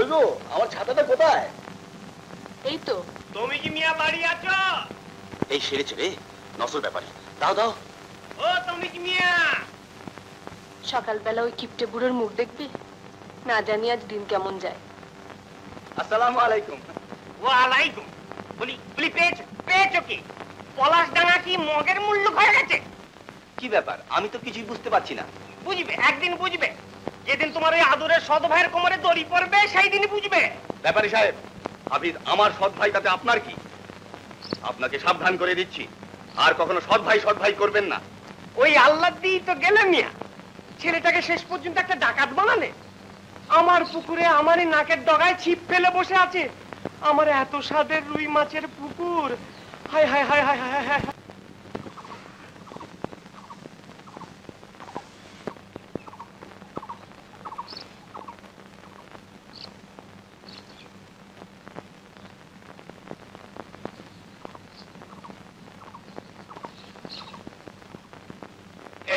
কই গো আমার ছাতাটা কোথায়? এই তো। তুমি কি মিয়া বাড়ি আছো? এই সেরেছে রে নসল ব্যাপারে। দাও দাও। ও তুমি কি মিয়া? সকালবেলা ওই কিপটে বুড়োর মুখ দেখবি? না জানি আজ দিন কেমন যায়। আসসালামু আলাইকুম। ওয়ালাইকুম। বলি পেয়েছো কি? পলাশডাঙ্গা কি মগের মূল্য হয়ে গেছে? কি ব্যাপার আমি তো কিছুই বুঝতে পারছি না। বুঝবে, একদিন বুঝবে। যেদিন তোমার ওই আদরের সৎ ভাইয়ের কোমরে দড়ি পড়বে সেই দিনই বুঝবে। ব্যাপারী সাহেব, হাফিজ আমার সৎ ভাই, তাতে আপনার কি? আপনাকে সাবধান করে দিচ্ছি, আর কখনো সৎ ভাই করবেন না। ওই আল্লাহ দিয়ে তো গেলে মিয়া, ছেলেটাকে শেষ পর্যন্ত একটা ডাকাত বানালে। আমার পুকুরে আমারই নাকের ডগায় ছিপ ফেলে বসে আছে। আমার এত স্বাদের রুই মাছের পুকুর, হায় হায় হায় হায় হায় হায়।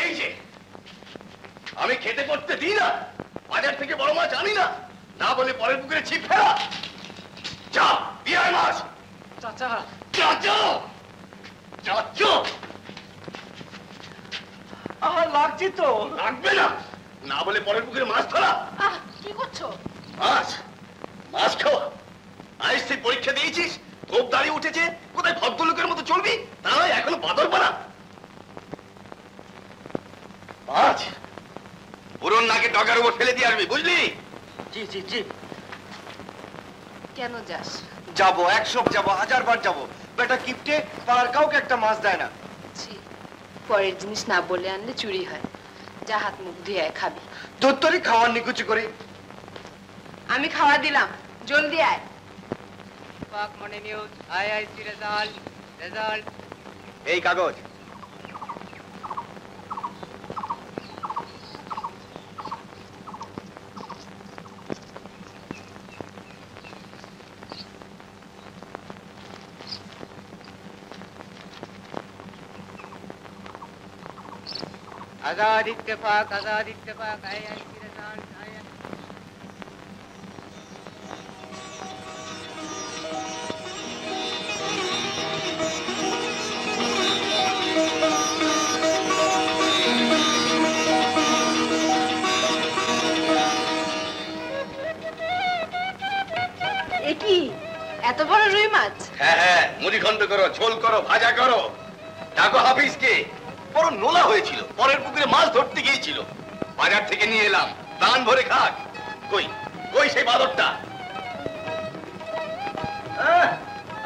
এই যে আমি খেতে করতে দিই না, বাজার থেকে বড় মাছ আনি না, না বলে পরের পুকুরে ছিপ ফেলা। যা বিয়ার মাছ। চাচা চাচা চাচা আমার লাগছে তো। লাগবে না, না বলে পরের পুকুরে মাছ ধরা। কি করছো? মাছ খাওয়া? আজ তুই পরীক্ষা দিয়েছিস, খুব দাঁড়িয়ে উঠেছে, কোথায় ভদ্রলোকের মতো চলবি, তা নয় এখনো বাদর পানা। মাছ পুরন নাকে ডগার উপর ফেলে দিয়ে আসবি, বুঝলি? জি জি জি। কেন যাস? যাবো, 100 যাবো, 1000 বার যাবো। বেটা কিপটে পাড়ার কাউকে একটা মাছ দেয় না। ছি, পরের জিনিস না বলে আনলে চুরি হয়। যা হাত মুখ ধুয়ে আয়, খাবি। তোর তোরই খাওয়ার নিকুচি করে। আমি খাওয়া দিলাম, জলদি আয়। পাক মনে নিউজ, আইআইসি রেজাল্ট। এই কাগজ। आजाद इत्तेफाक आईआईसी रिजल्ट একি এত বড় রুই মাছ? হ্যাঁ, মুড়িঘণ্ট করো, ঝোল করো, ভাজা করো। ডাকো হাফিজকে, বড় নোলা হয়েছিল, পরের পুকুরে মাছ ধরতে গিয়েছিল, বাজার থেকে নিয়ে এলাম, প্রাণ ভরে খাক। কই কই সেই বাদরটা?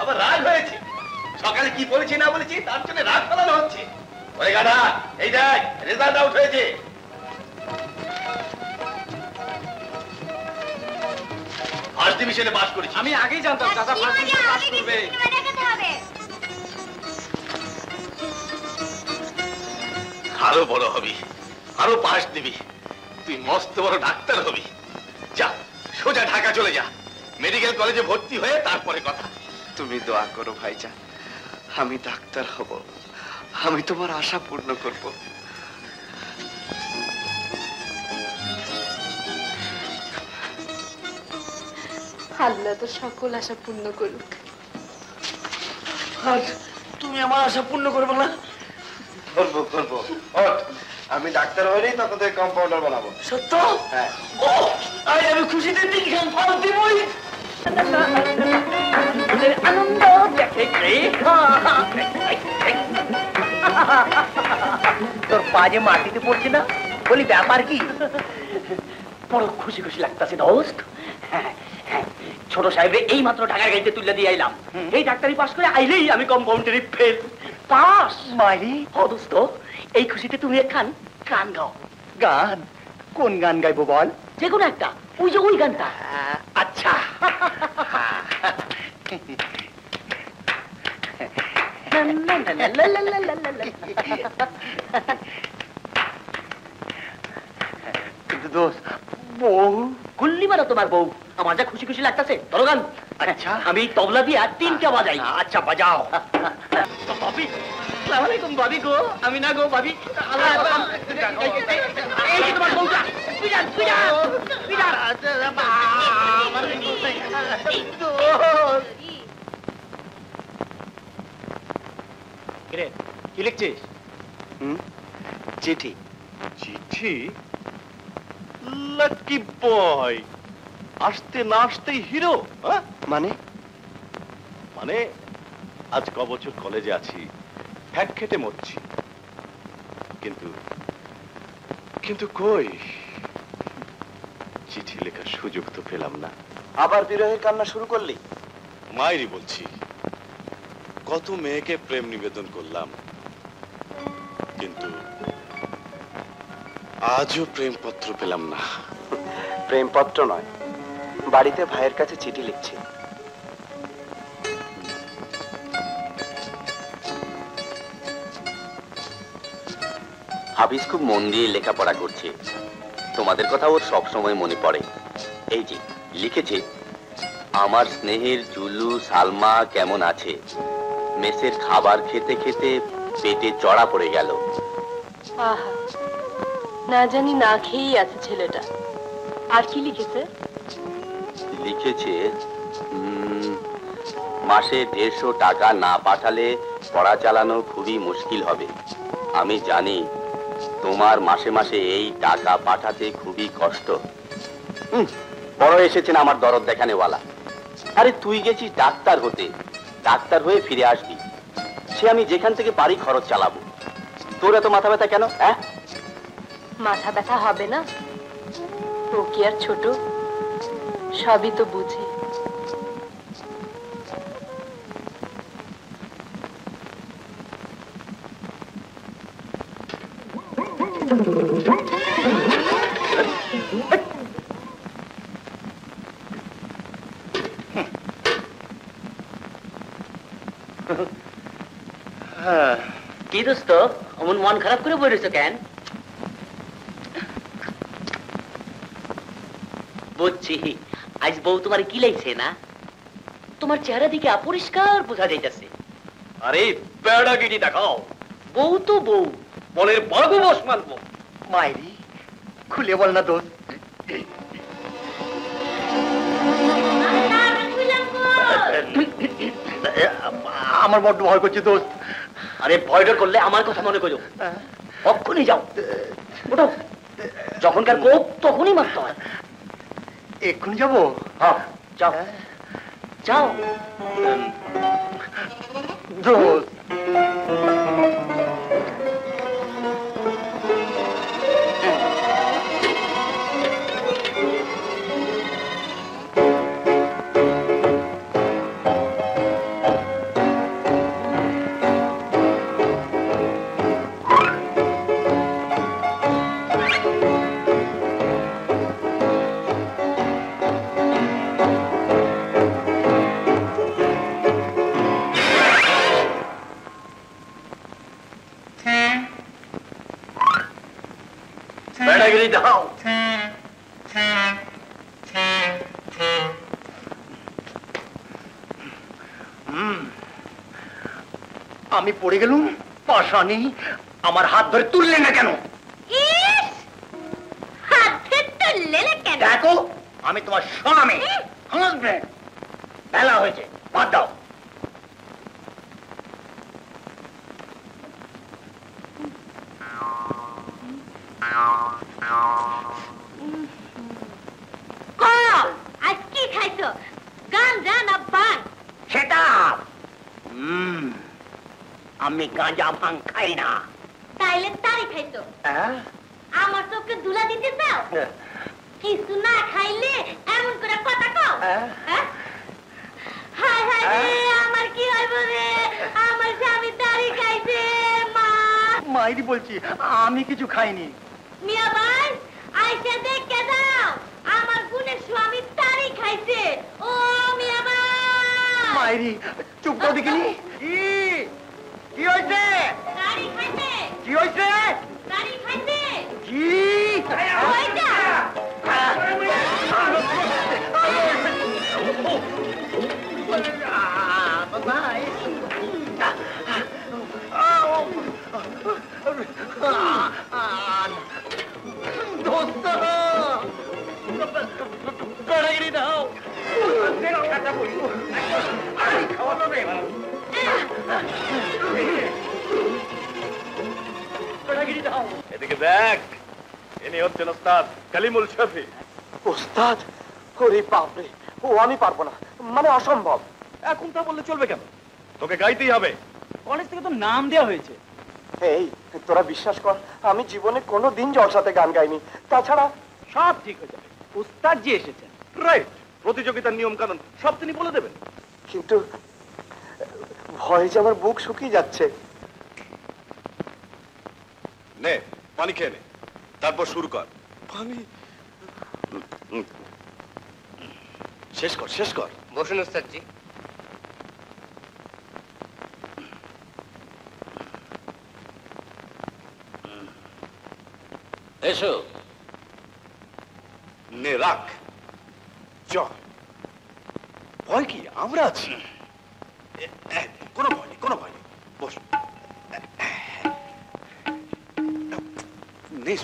আবার রাগ হয়েছে, সকালে কি বলেছি না বলেছি তার জন্য রাগ ফেলানো হচ্ছে। ওরে গাধা, এই দেখ রেজাল্ট আউট হয়েছে। ফার্স্ট ডিভিশনে পাস করেছি। আমি আগেই জানতাম চাচা ফার্স্ট ডিভিশনে পাস করবে। আরো বড় হবি, আরো পাস দিবি, তুই মস্ত বড় ডাক্তার হবি। যা সোজা ঢাকা চলে যা, মেডিকেল কলেজে ভর্তি হয়ে তারপরে কথা। তুমি দোয়া করো ভাইজান, আমি ডাক্তার হব, আমি তোমার আশা পূর্ণ করব। আল্লাহ তো সকল আশা পূর্ণ করুক। আর তুমি আমার আশা পূর্ণ করবে না? করবো করবো। আমি ডাক্তার হইলেই তখন থেকে কম্পাউন্ডার বানাবো। সত্য? হ্যাঁ। ও আজ আমি খুশিতে দিন ফাল দিবই। আনন্দ দেখে তোর পা যে মাটিতে পড়ছে না, বলি ব্যাপার কি? বড় খুশি খুশি লাগতেছে দোস্ত। ছোট সাহেব এই মাত্র ঢাকার গাড়িতে তুলে দিয়ে আইলাম। এই ডাক্তারি পাস করে আইলেই আমি কম্পাউন্ডারি ফেল পাস। মাইরি ও দোস্ত, এই খুশিতে তুমি একখান গান গাও। গান? কোন গান গাইবো বল? যে কোনো একটা, ওই যে ওই গানটা। আচ্ছা কিন্তু দোস্ত, বউ গুল্লি মারো তোমার বউ। আমার যা খুশি খুশি লাগতেছে, ধরো গান। আচ্ছা আমি তবলা দিয়ে 3টা বাজাই। আচ্ছা বাজাও। ভাবি, আসসালামু আলাইকুম ভাবি গো। আমি না গো ভাবি। এই যে তোমার বউটা, কি লিখছিস? চিঠি। চিঠি? লাকি বয়, আসতে না আসতেই হিরো। মানে? মানে আজ ক বছর কলেজে আছি, ফ্যাক খেটে মরছি, কিন্তু কিন্তু কই চিঠি লেখার সুযোগ তো পেলাম না। আবার বিরহের কান্না শুরু করলি? মায়েরই বলছি, কত মেয়েকে প্রেম নিবেদন করলাম, কিন্তু আজও প্রেমপত্র পেলাম না। প্রেমপত্র নয়, বাড়িতে ভাইয়ের কাছে চিঠি লিখছি। হাফিজ খুব মন দিয়ে লেখাপড়া করছে, তোমাদের কথা ওর সব সময় মনে পড়ে। এই যে লিখেছে, আমার স্নেহের জুলু সালমা কেমন আছে, মেসের খাবার খেতে খেতে পেটে চড়া পড়ে গেল। আহা, না জানি না খেয়েই আছে ছেলেটা। আর কি লিখেছে? লিখেছে মাসে 150 টাকা না পাঠালে পড়া চালানো খুবই মুশকিল হবে। আমি জানি তোমার মাসে মাসে এই টাকা পাঠাতে খুবই কষ্ট। বড় এসেছেন আমার দরদ দেখানেওয়ালা। আরে তুই গেছিস ডাক্তার হতে, ডাক্তার হয়ে ফিরে আসবি, সে আমি যেখান থেকে পারি খরচ চালাবো। তোর এত মাথা ব্যথা কেন? মাথা ব্যথা হবে না? ও কি আর ছোট, সবই তো বুঝে। কি দোস্ত, অমন মন খারাপ করে বই রয়েছ কেন? বুঝছি, আজ বউ তোমার কি লাগছে না? তোমার চেহারা দিকে অপরিষ্কার বোঝা যাইতেছে। আরে বেড়াগিরি দেখাও, বউ তো বউ, মনের বড় বস মানবো। মাইরি খুলে বল না দোস্ত। আমার বড্ড ভয় করছে দোস্ত। আরে ভয়টা করলে আমার কথা মনে করো, কখনই যাও, ওঠো। যখনকার কোপ তখনই মারতে হয়। এক্ষুনি যাবো? হ্যাঁ যাও যাও দোস্ত। বেড়াগিরি দাও। আমি পড়ে গেলুম পাশানি, আমার হাত ধরে তুললে না কেন? দেখো আমি তোমার স্বামী, হাজবেন্ড। বেলা হয়েছে, বাদ দাও। আজ কি খাইছো? গাঞ্জা না পান? সেটা আমি গাঁজা ভাং খাই না। তাইলে তারি খাইছো? আমার চোখে ধুলা দিতে চাও? কিছু না খাইলে এমন করে কথা কও? হায় হায় রে, আমার কি হইব রে? আমার স্বামী তারি খাইছে। মা মাইরি বলছি, আমি কিছু খাইনি। মিয়া ভাই, আইসা দেখে যাও, আমার গুণের স্বামী তারি খাইছে। ও মিয়া ভাই, মাইরি চুপ করে দেখিনি। কি হয়েছে? তারি খাইছে। কি হয়েছে? তারি খাইছে। কি ওইটা দোস্ত বেড়াগিরি দাও এদিকে দেখ, ইনি হচ্ছেন ওস্তাদ কালিমুল শফি। ওস্তাদ, ওরে বাপরে, ও আমি পারবো না, মানে অসম্ভব। এখন তা বললে চলবে কেন? তোকে গাইতেই হবে। কলেজ থেকে তো নাম দেওয়া হয়েছে। এই তোরা বিশ্বাস কর, আমি জীবনে কোনোদিন জলসাতে গান গাইনি। তাছাড়া সব ঠিক হয়ে যাবে, উস্তাদ জি এসেছেন। রাইট, প্রতিযোগিতার নিয়ম কানুন সব তিনি বলে দেবেন। কিন্তু ভয়ে যে আমার বুক শুকিয়ে যাচ্ছে। নে পানি খেয়ে নে, তারপর শুরু কর। পানি শেষ কর, শেষ কর। বসুন ওস্তাদজি। এসো। নে রাখ, চল। ভয় কি? আমরা আছি। কোনো ভয় নেই, কোনো ভয় নেই। বস। নে।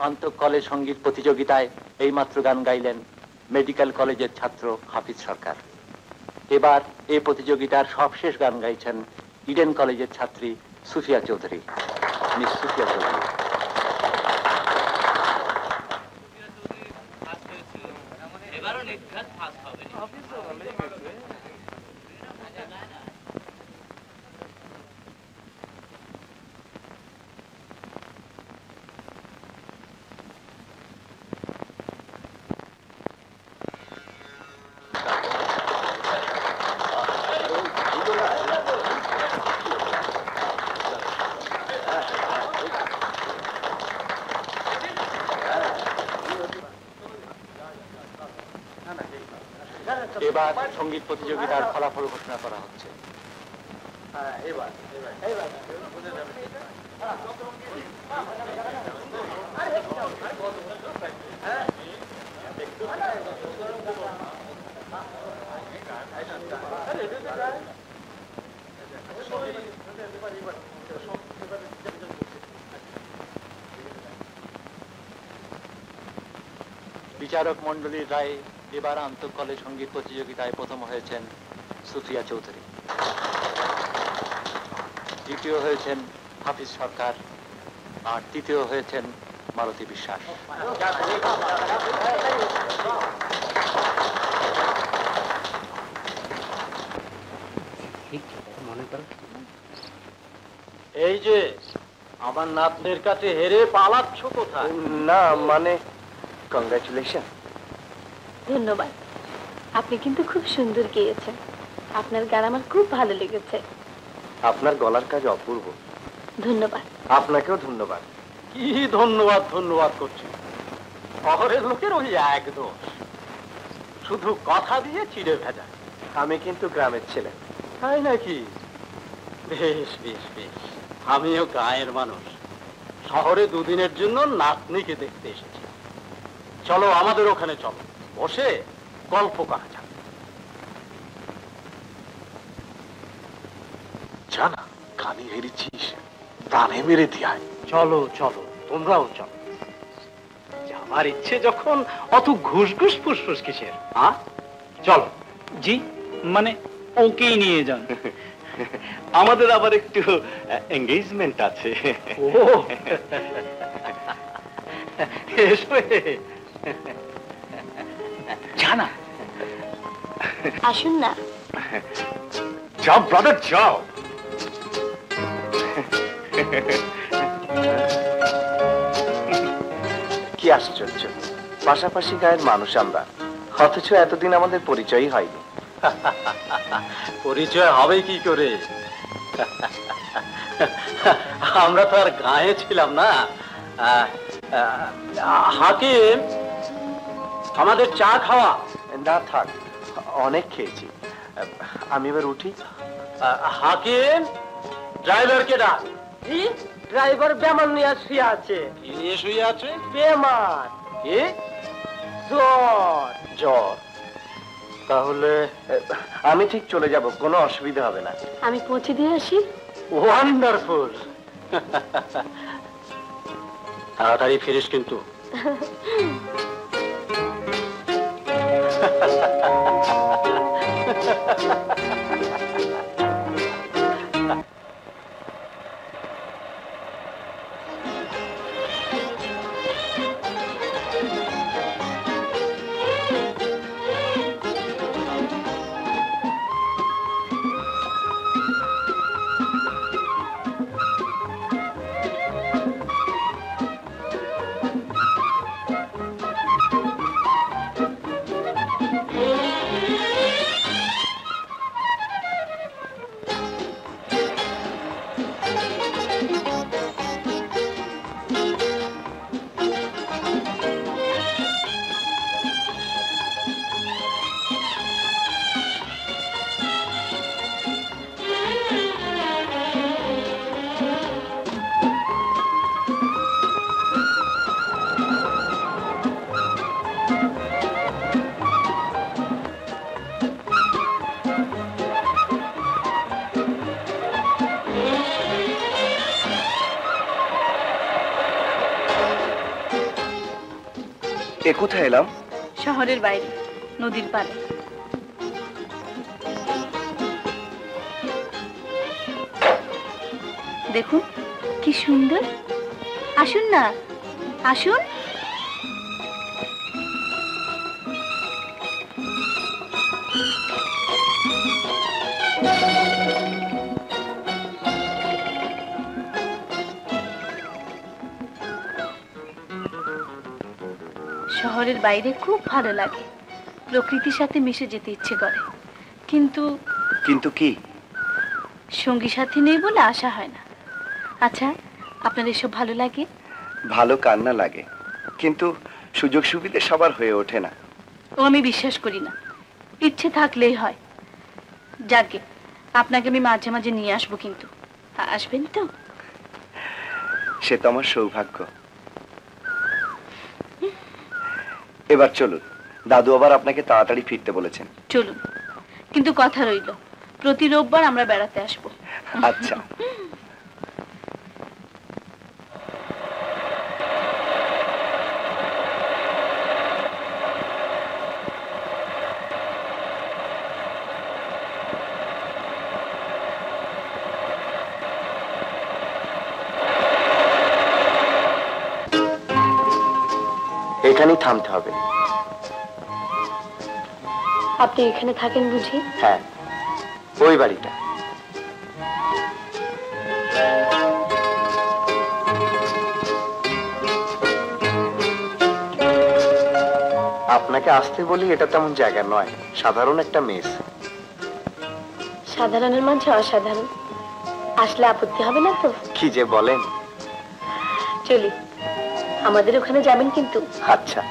আন্তঃ কলেজ সঙ্গীত প্রতিযোগিতায় এইমাত্র গান গাইলেন মেডিকেল কলেজের ছাত্র হাফিজ সরকার। এবার এই প্রতিযোগিতার সবশেষ গান গাইছেন ইডেন কলেজের ছাত্রী সুফিয়া চৌধুরী। মিস সুফিয়া চৌধুরী। এবার সঙ্গীত প্রতিযোগিতার ফলাফল ঘোষণা করা হচ্ছে। বিচারক মন্ডলীর রায়ে এবার আন্তঃ কলেজ সঙ্গীত প্রতিযোগিতায় প্রথম হয়েছেন সুফিয়া চৌধুরী, দ্বিতীয় হয়েছেন হাফিজ সরকার, আর তৃতীয় হয়েছেন মালতী বিশ্বাস। এই যে আমার নাতনের কাছে হেরে পালাচ্ছ কোথায়? না, মানে কংগ্রাচুলেশন। ধন্যবাদ। আপনি কিন্তু খুব সুন্দর গেয়েছেন। আপনার গান আমার খুব ভালো লেগেছে। আপনার গলার কাজ অপূর্ব। ধন্যবাদ। আপনাকেও ধন্যবাদ। কি ধন্যবাদ ধন্যবাদ করছি? শহরের লোকের ওই এক দোষ, শুধু কথা দিয়ে চিড়ে ভেজা। আমি কিন্তু গ্রামের ছেলে। তাই নাকি? বেশ বেশ বেশ, আমিও গায়ের মানুষ। শহরে দুদিনের জন্য নাতনিকে দেখতে এসেছি। চলো আমাদের ওখানে চলো, বসে গল্প করা যাক। জানা গানি হেরেছিস, প্রাণে মেরে দিয়ায়। চলো চলো, তোমরাও চলো। যাবার ইচ্ছে যখন অত ঘুষ ঘুষ ফুসফুস কিসের? চলো। জি, মানে ওকেই নিয়ে যান। আমাদের আবার একটু এঙ্গেজমেন্ট আছে। ও এসো। জানা, আসুন না। যাও ব্রাদার, যাও। কি আশ্চর্য, পাশাপাশি গায়ের মানুষ আমরা, অথচ এতদিন আমাদের পরিচয়ই হয়নি। পরিচয় হবে কি করে? আমরা তো আর গায়ে ছিলাম না। হাকিম, আমাদের চা খাওয়া। না থাক, অনেক খেয়েছি, আমি এবার উঠি। হাকিম, ড্রাইভারকে ডাক। ড্রাইভার বেমান নিয়ে শুয়ে আছে। কি নিয়ে শুয়ে আছে? বেমান। কি? জ্বর জ্বর। তাহলে আমি ঠিক চলে যাব, কোনো অসুবিধা হবে না। আমি পৌঁছে দিয়ে আসি। ওয়ান্ডারফুল। তাড়াতাড়ি ফিরিস কিন্তু। এ কোথায় এলাম? শহরের বাইরে, নদীর পাড়ে। দেখুন কি সুন্দর। আসুন না, আসুন। শহরের বাইরে খুব ভালো লাগে, প্রকৃতির সাথে মিশে যেতে ইচ্ছে করে, কিন্তু কিন্তু কি? সঙ্গী সাথী নেই বলে আশা হয় না। আচ্ছা, আপনার এসব ভালো লাগে? ভালো কান্না লাগে, কিন্তু সুযোগ সুবিধা সবার হয়ে ওঠে না। ও আমি বিশ্বাস করি না, ইচ্ছে থাকলেই হয়। যাকে আপনাকে আমি মাঝে মাঝে নিয়ে আসবো, কিন্তু আসবেন তো? সে তো আমার সৌভাগ্য। এবার চলুন, দাদু আবার আপনাকে তাড়াতাড়ি ফিরতে বলেছেন। চলুন, কিন্তু কথা রইল, প্রতি রোববার আমরা বেড়াতে আসবো। আচ্ছা। এখানেই থামতে হবে। আপনি এখানে থাকেন বুঝি? হ্যাঁ, ওই বাড়িটা। আপনাকে আসতে বলি, এটা তেমন জায়গা নয়, সাধারণ একটা মেস। সাধারণের মাঝে অসাধারণ, আসলে আপত্তি হবে না তো? কি যে বলেন। চলি, আমাদের ওখানে যাবেন কিন্তু। আচ্ছা।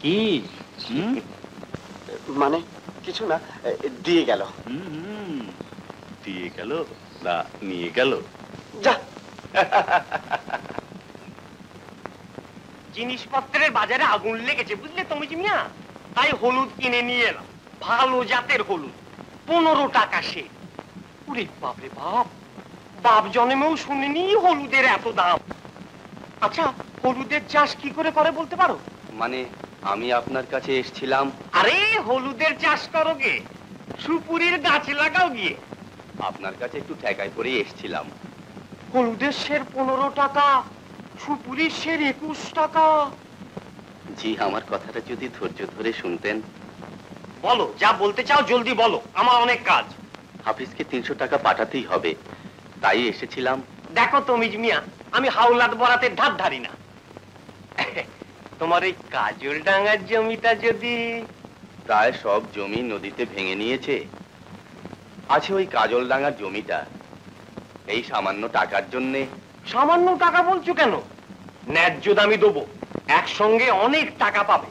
কি? মানে কিছু না, দিয়ে গেল। দিয়ে গেল না নিয়ে গেল? যা। জিনিসপত্রের বাজারে আগুন লেগেছে, বুঝলে তুমি মিয়া? তাই হলুদ কিনে নিয়ে এলাম, ভালো জাতের হলুদ, 15 টাকা সে। ওরে বাপরে বাপ, বাপ জন্মেও শুনিনি হলুদের এত দাম। আচ্ছা, হলুদের চাষ কি করে করে বলতে পারো? মানে আমি আপনার কাছে এসেছিলাম। আরে হলুদের চাষ করো গে, সুপুরির গাছ লাগাও গিয়ে। আপনার কাছে একটু ঠেকাই করে এসেছিলাম। হলুদের সের 15 টাকা, সুপুরির সের 21 টাকা। জি, আমার কথাটা যদি ধৈর্য ধরে শুনতেন। বলো, যা বলতে চাও জলদি বলো, আমার অনেক কাজ। হাফিজকে 300 টাকা পাঠাতেই হবে, তাই এসেছিলাম। দেখো তমিজ মিয়া, আমি হাওলাত বরাতের ধার ধারি না। তোমার এই কাজল ডাঙ্গার জমিটা যদি... প্রায় সব জমি নদীতে ভেঙে নিয়েছে, আছে ওই কাজলডাঙ্গার জমিটা। এই সামান্য টাকার জন্যে। সামান্য টাকা বলছো কেন? ন্যায্য দামি দেবো, একসঙ্গে অনেক টাকা পাবে।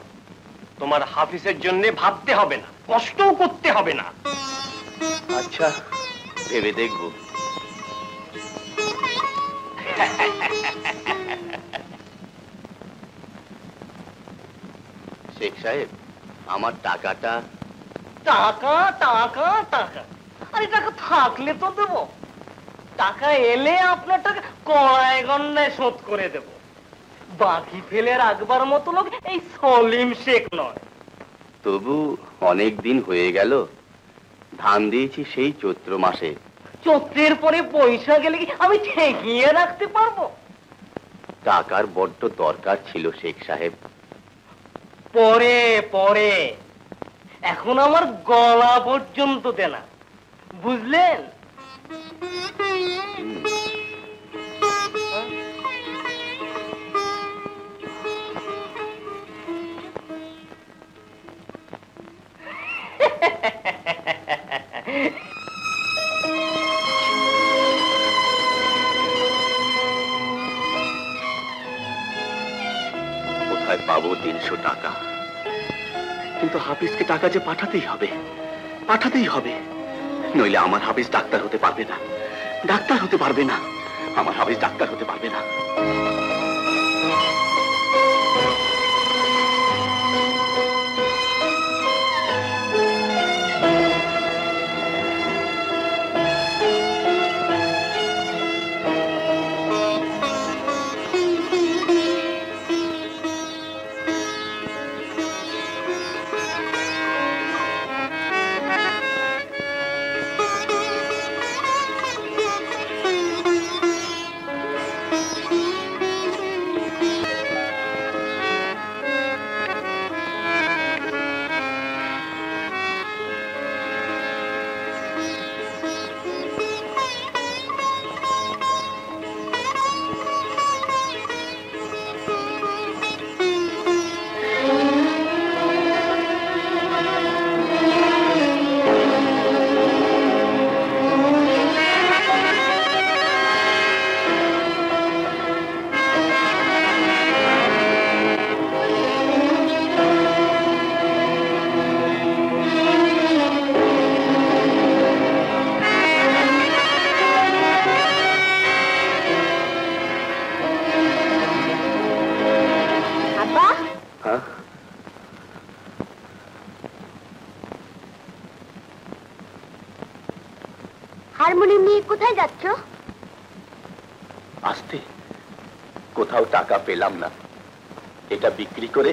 তোমার হাফিজের জন্য ভাবতে হবে না, কষ্টও করতে হবে না। আচ্ছা, ভেবে দেখব। শেখ সাহেব, আমার টাকাটা। টাকা টাকা টাকা, আরে টাকা থাকলে তো দেব, টাকা এলে আপনার টাকা কড়ায় গন্ডায় শোধ করে দেব। বাকি ফেলে রাখবার মতো লোক এই সলিম শেখ নয়। তবু অনেক দিন হয়ে গেল, ধান দিয়েছি সেই চৈত্র মাসে। চৈত্রের পরে পয়সা গেলে কি আমি ঠেকিয়ে রাখতে পারবো? টাকার বড্ড দরকার ছিল শেখ সাহেব। পরে পরে, এখন আমার গলা পর্যন্ত দেনা, বুঝলেন? কোথায় পাবো 300 টাকা? কিন্তু হাফিজকে টাকা যে পাঠাতেই হবে, পাঠাতেই হবে, নইলে আমার হাফিজ ডাক্তার হতে পারবে না, ডাক্তার হতে পারবে না, আমার হাফিজ ডাক্তার হতে পারবে না। হারমোনিয়াম নিয়ে কোথায় যাচ্ছ? আসতে, কোথাও টাকা পেলাম না, এটা বিক্রি করে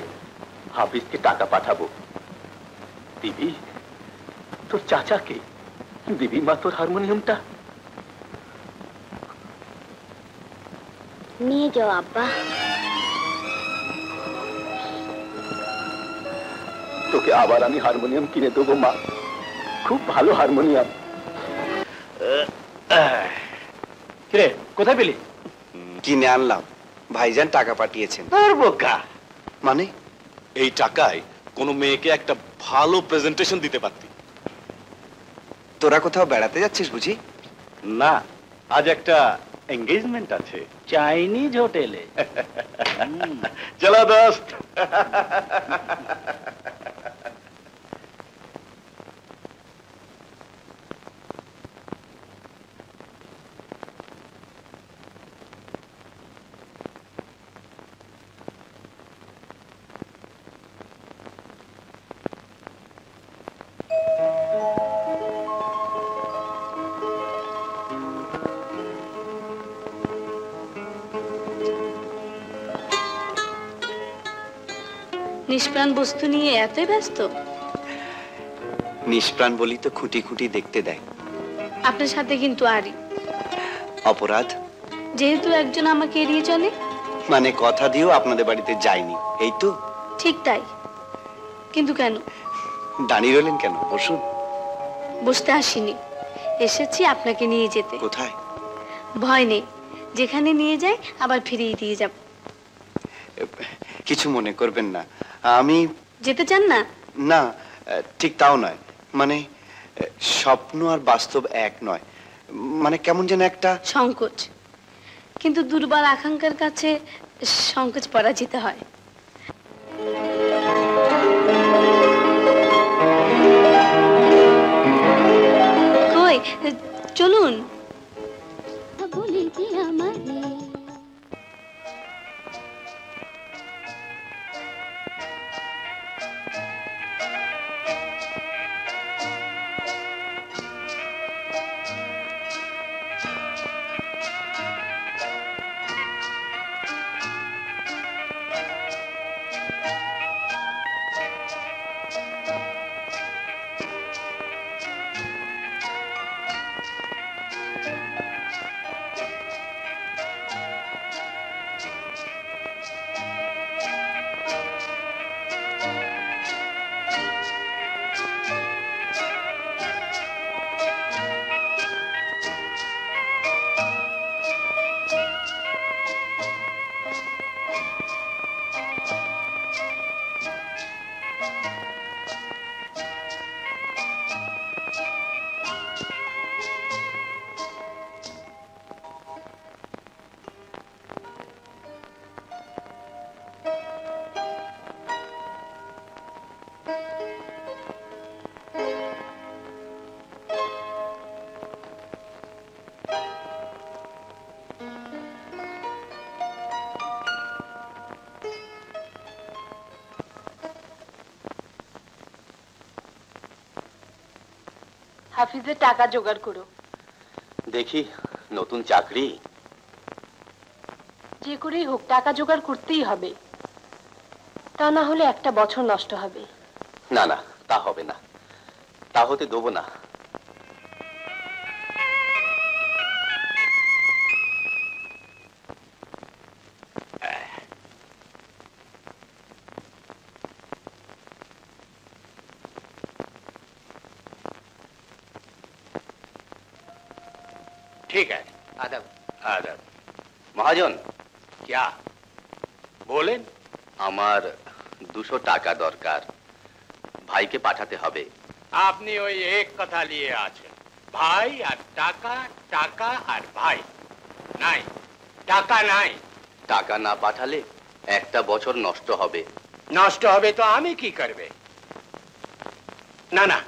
হাফিজকে টাকা পাঠাবো। দিবি? তোর চাচাকে দিবি মা তোর হারমোনিয়ামটা? নিয়ে যাও আব্বা। তোকে আবার আমি হারমোনিয়াম কিনে দেবো মা, খুব ভালো হারমোনিয়াম। কিরে, কোথায় পেলি? কিনে আনলাম, ভাইজান টাকা পাঠিয়েছেন। তোর বোকা মানে? এই টাকায় কোনো মেয়েকে একটা ভালো প্রেজেন্টেশন দিতে পারতি। তোরা কোথাও বেড়াতে যাচ্ছিস বুঝি? না, আজ একটা এঙ্গেজমেন্ট আছে চাইনিজ হোটেলে। চলো দোস্ত। নিষ্প্রাণ বস্তু নিয়ে এতই ব্যস্ত? নিষ্প্রাণ বলি তো খুঁটি খুঁটি দেখতে দেয়। আপনার সাথে কিন্তু আরই অপরাধ? যেহেতু একজন আমাকে এড়িয়ে চলে। মানে কথা দিয়েও আপনাদের বাড়িতে যায়নি, এই তো? ঠিক তাই। কিন্তু কেন? দাঁড়িয়ে রইলেন কেন? বসুন। বসতে আসিনি, এসেছি আপনাকে নিয়ে যেতে। কোথায়? ভয় নেই, যেখানে নিয়ে যাই আবার ফিরিয়ে দিয়ে যাব। কিছু মনে করবেন না, আমি যেতে চান না? না, ঠিক তাও নয়, মানে স্বপ্ন আর বাস্তব এক নয়, মানে কেমন যেন একটা সংকোচ। কিন্তু দুর্বল আকাঙ্ক্ষার কাছে সংকোচ পরাজিত হয়। চলুন। হাফিজের টাকা জোগাড় করো। দেখি নতুন চাকরি যে করেই হোক টাকা জোগাড় করতেই হবে, তা না হলে একটা বছর নষ্ট হবে। না না, তা হবে না, তা হতে দেবো না। ठीक है। আদাব। आदब। মহাজন, क्या बोलें? আমার 200 টাকা দরকার, ভাইকে পাঠাতে হবে। আপনি ওই এক কথা নিয়ে আছেন, ভাই আর টাকা, টাকা আর ভাই। নাই, টাকা নাই। টাকা না পাঠালে একটা বছর নষ্ট হবে। নষ্ট হবে তো আমি কি করবে? না না,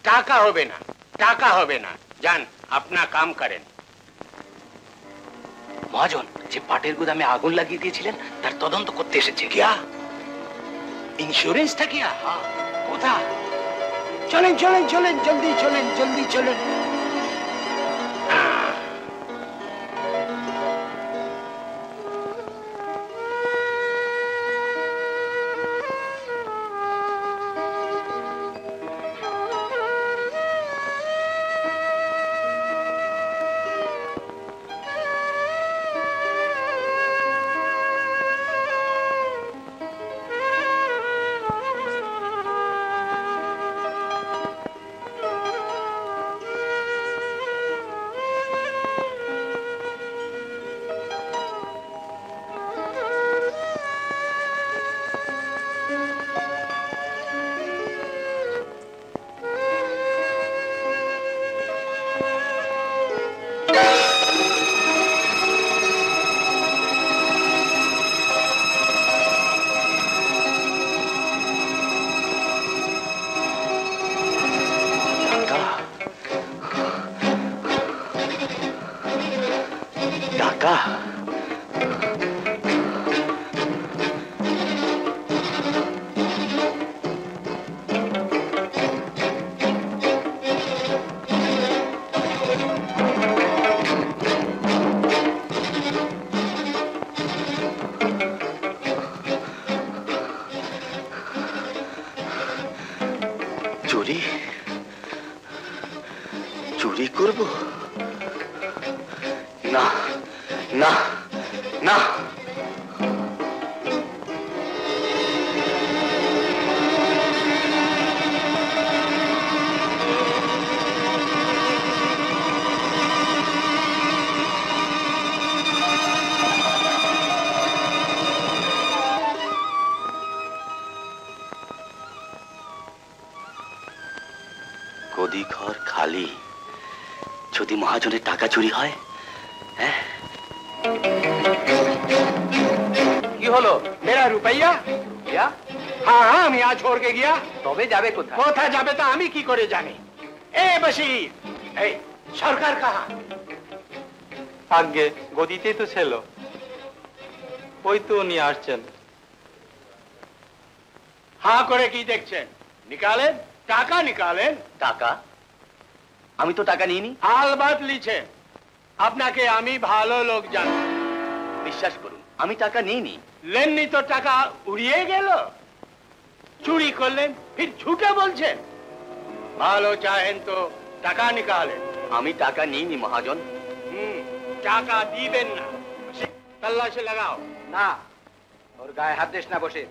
টাকা হবে না, টাকা হবে না। যান, আপনা কাম করেন। মহাজন, যে পাটের গুদামে আগুন লাগিয়ে দিয়েছিলেন তার তদন্ত করতে এসেছে। क्या इंश्योरेंस था क्या? हाँ, कोथा? चलें चलें चलें, जल्दी चलें, जल्दी चलें। টাকা চুরি চুরি করব? না না না, গদি ঘর খালি, যদি মহাজনের টাকা চুরি হয়। হ্যাঁ, কি হলো? मेरा रुपया? रुपया? हाँ हाँ, আমি আজ छोड़ के गया। তবে যাবে কোথায়? কোথায় যাবে তা আমি কি করে জানি? এ বশির, এই সরকার কাহা? আগে গদিতেই তো ছিল, ওই তো নিয়ে আসছেন। হাঁ করে কি দেখছেন? নিকালেন, টাকা নিকালেন। টাকা? আমি তো টাকা নিইনি। আলবাত লিছে, আপনাকে আমি ভালো লোক জানি। বিশ্বাস করুন, আমি টাকা নিইনি। লেননি তো টাকা উড়িয়ে গেল। চুরি করলেন, ফির ঝুঠে বলছেন। ভালো চাহেন তো টাকা নিকালেন। আমি টাকা নিইনি মহাজন। টাকা দিবেন না। তল্লাশি লাগাও। না, ওর গায়ে হাত দিস না বসে।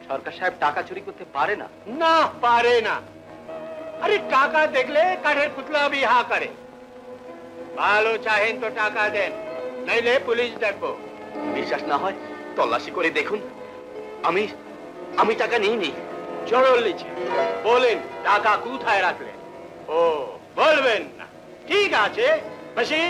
সরকার সাহেব টাকা চুরি করতে পারে না। না পারে না। আরে টাকা দেখলে কাঠের পুতলা भी হা করে। ভালো চাহেন তো টাকা দেন, নাইলে পুলিশ ডাকবো। বিশ্বাস না হয় তল্লাশি করে দেখুন। আমি টাকা নিইনি। জড়ো লিছে, বলেন টাকা কোথায় রাখলেন? ও বলবেন না, ঠিক আছে। বসে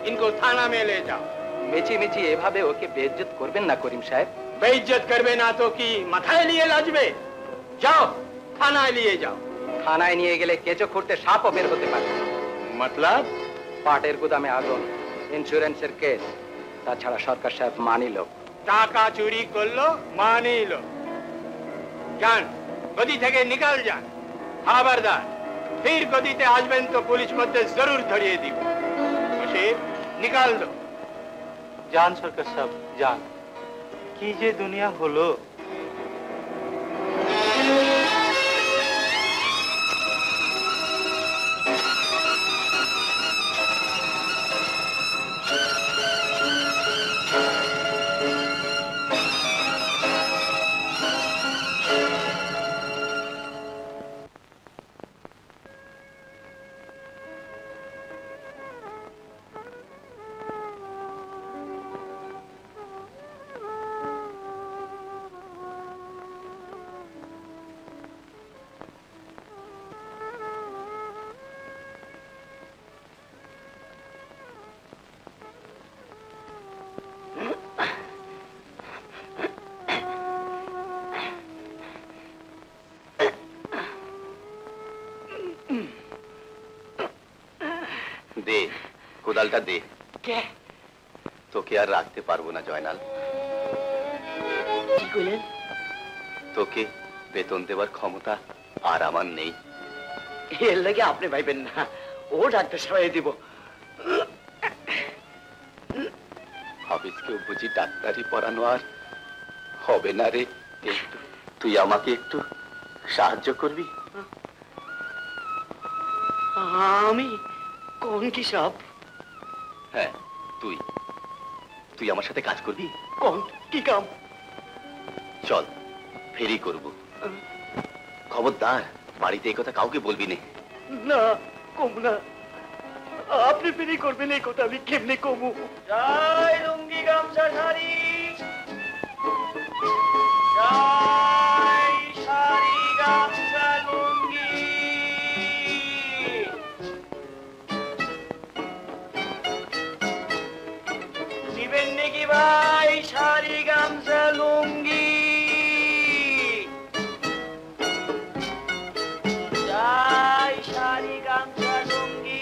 ইনকো থানা में ले जाओ। মেচি মেচি এভাবে ওকে বেইজ্জত করবেন না করিম সাহেব। বেইজ্জত করবে না তো কি মাথায় নিয়ে লাজবে? যাও থানায় নিয়ে যাও। থানায় নিয়ে গেলে কেঁচো খুঁড়তে সাপও বের হতে পারে। मतलब পাটের গুদামে আগুন, ইন্স্যুরেন্সের কেস, তাছাড়া সরকার সাহেব মানিল। টাকা চুরি করলো মানিল। যান, গদি থেকে নিকাল যান। খবরদার ফির গদিতে আসবেন তো পুলিশ মধ্যে জরুর ধরিয়ে দিব। বসির, নিকাল দো। যান সরকার সাহেব যান। কি যে দুনিয়া হলো। দে কোদালটা দে। কে? তোকে আর রাখতে পারবো না জয়নাল। কি কইলেন? তোকে বেতন দেওয়ার ক্ষমতা আর আমার নেই। এর লাগে আপনি ভাইবেন না, ও ডাক্তার সাহেব দিব। হাফিজকেও বুঝি ডাক্তারি পড়ানো আর হবে না রে। তুই আমাকে একটু সাহায্য করবি? আমি কোন কি সব? হ্যাঁ তুই তুই আমার সাথে কাজ করবি। কোন কি কাম? চল ফেরি করব। খবরদার বাড়িতে এই কথা কাউকে বলবি না। না কম না, আপনি ফেরি করবেন এই কথা আমি কেমনে কমু? জয় লুঙ্গি গামছা শাড়ি, জয় শাড়ি গামছা লুঙ্গি। নিবেন নাকি ভাই শাড়ি গামছা লুঙ্গি? জয় শাড়ি গামছা লুঙ্গি।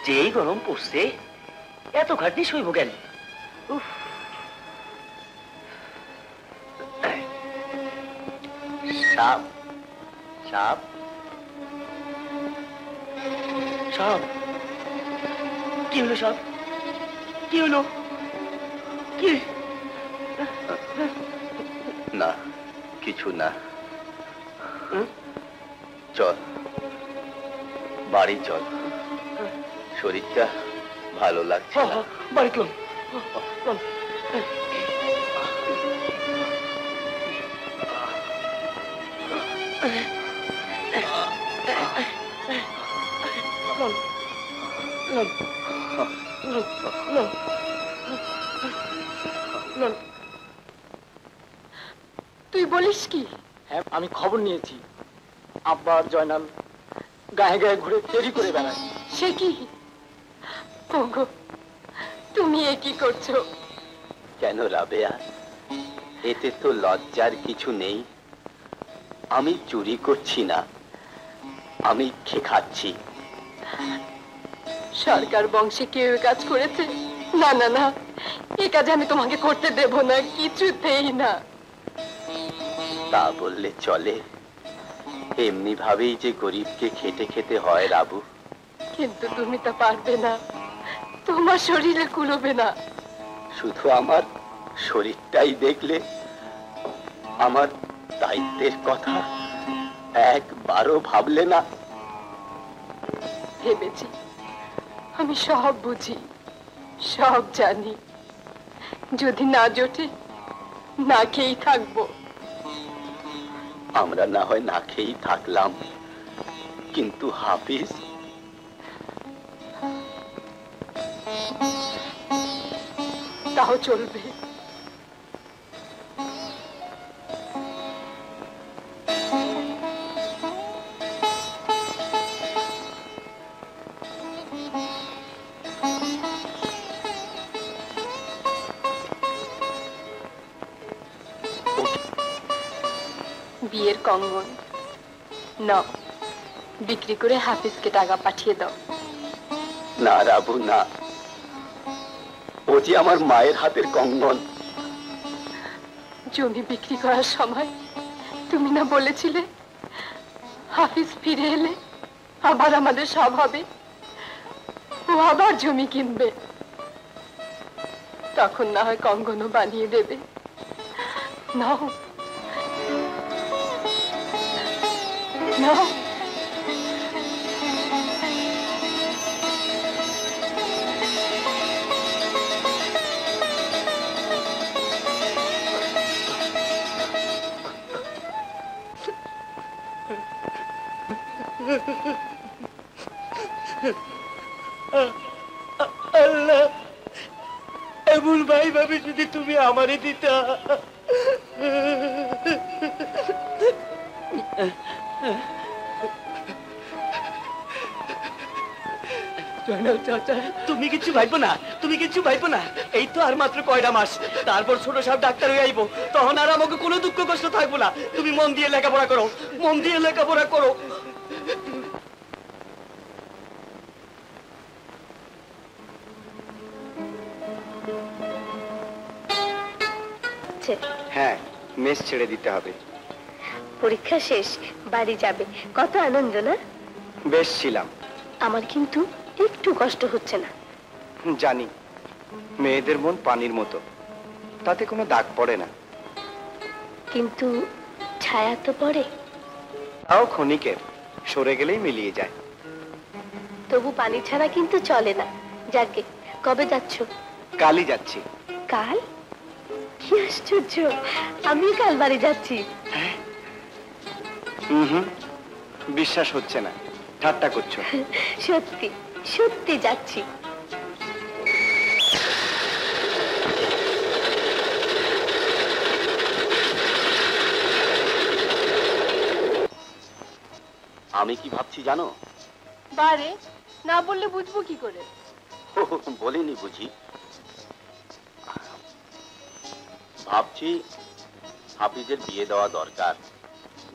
যেই গরম পড়ছে, এত খাটনি সইব কেন? সাপ সাপ সব কি হলো? সব কি হলো? কি? না কিছু না। চল বাড়ি চল, শরীরটা ভালো লাগছে না। বাড়ি চল। তুই বলিস কি? হ্যাঁ, আমি খবর নিয়েছি আব্বা আর জয়নাল গায়ে গায়ে ঘুরে ফেরি করে বেড়ায়। সে কি? ওগো, তুমি এ কি করছো? কেন রাবেয়া, এতে তো লজ্জার কিছু নেই। আমি চুরি করছি না, আমি খাচ্ছি। সরকার বংশে কেউ এ কাজ করেছে? না না না, এ কাজ আমি তোমাকে করতে দেব না, কিছুতেই না। তা বললে চলে? এমনি ভাবেই যে গরিবকে খেটে খেতে হয় রাবু। কিন্তু তুমি তা পারবে না, তোমার শরীরে কুলোবে না। শুধু আমার শরীরটাই দেখলে আমার দায়িত্বের কথা একবারও ভাবলে না? ভেবেছি, আমি সব বুঝি, সব জানি। যদি না জোটে, না খেয়েই থাকবো। আমরা না হয় না খেয়েই থাকলাম, কিন্তু হাফিজ তাও চলবে। বিয়ের কঙ্গন নাও, বিক্রি করে হাফিজকে টাকা পাঠিয়ে দাও। না রাবু না, ও যে আমার মায়ের হাতের কঙ্গন। জমি বিক্রি করার সময় তুমি না বলেছিলে হাফিজ ফিরে এলে আবার আমাদের সব হবে, ও আবার জমি কিনবে, তখন না হয় কঙ্গনও বানিয়ে দেবে। নাও নাও। আল্লাহ, এমন ভাই ভাবে যদি তুমি আমারে দিতা। জয়নাল চাচা, তুমি কিছু ভাইবো না, তুমি কিছু ভাইবো না। এই তো আর মাত্র কয়টা মাস, তারপর ছোট সাহেব ডাক্তার হয়ে আইবো, তখন আর আমাকে কোনো দুঃখ কষ্ট থাকবো না। তুমি মন দিয়ে লেখাপড়া করো, মন দিয়ে লেখাপড়া করো। হ্যাঁ, মেস ছেড়ে দিতে হবে। পরীক্ষা শেষ, বাড়ি যাবে, কত আনন্দ না? বেশ ছিলাম। আমার কিন্তু একটু কষ্ট হচ্ছে না। জানি, মেয়েদের মন পানির মতো, তাতে কোনো দাগ পড়ে না। কিন্তু ছায়া তো পড়ে। তাও ক্ষণিকের, সরে গেলেই মিলিয়ে যায়। তবু পানি ছাড়া কিন্তু চলে না। যাকে, কবে যাচ্ছ? কালই যাচ্ছি। কাল? কি আশ্চর্য, আমি কাল বাড়ি যাচ্ছি। বিশ্বাস হচ্ছে না, ঠাট্টা করছো? সত্যি সত্যি যাচ্ছি। আমি কি ভাবছি জানো? বারে না বললে বুঝবো কি করে? বলিনি বুঝি। ভাবছি হাফিজের বিয়ে দেওয়া দরকার।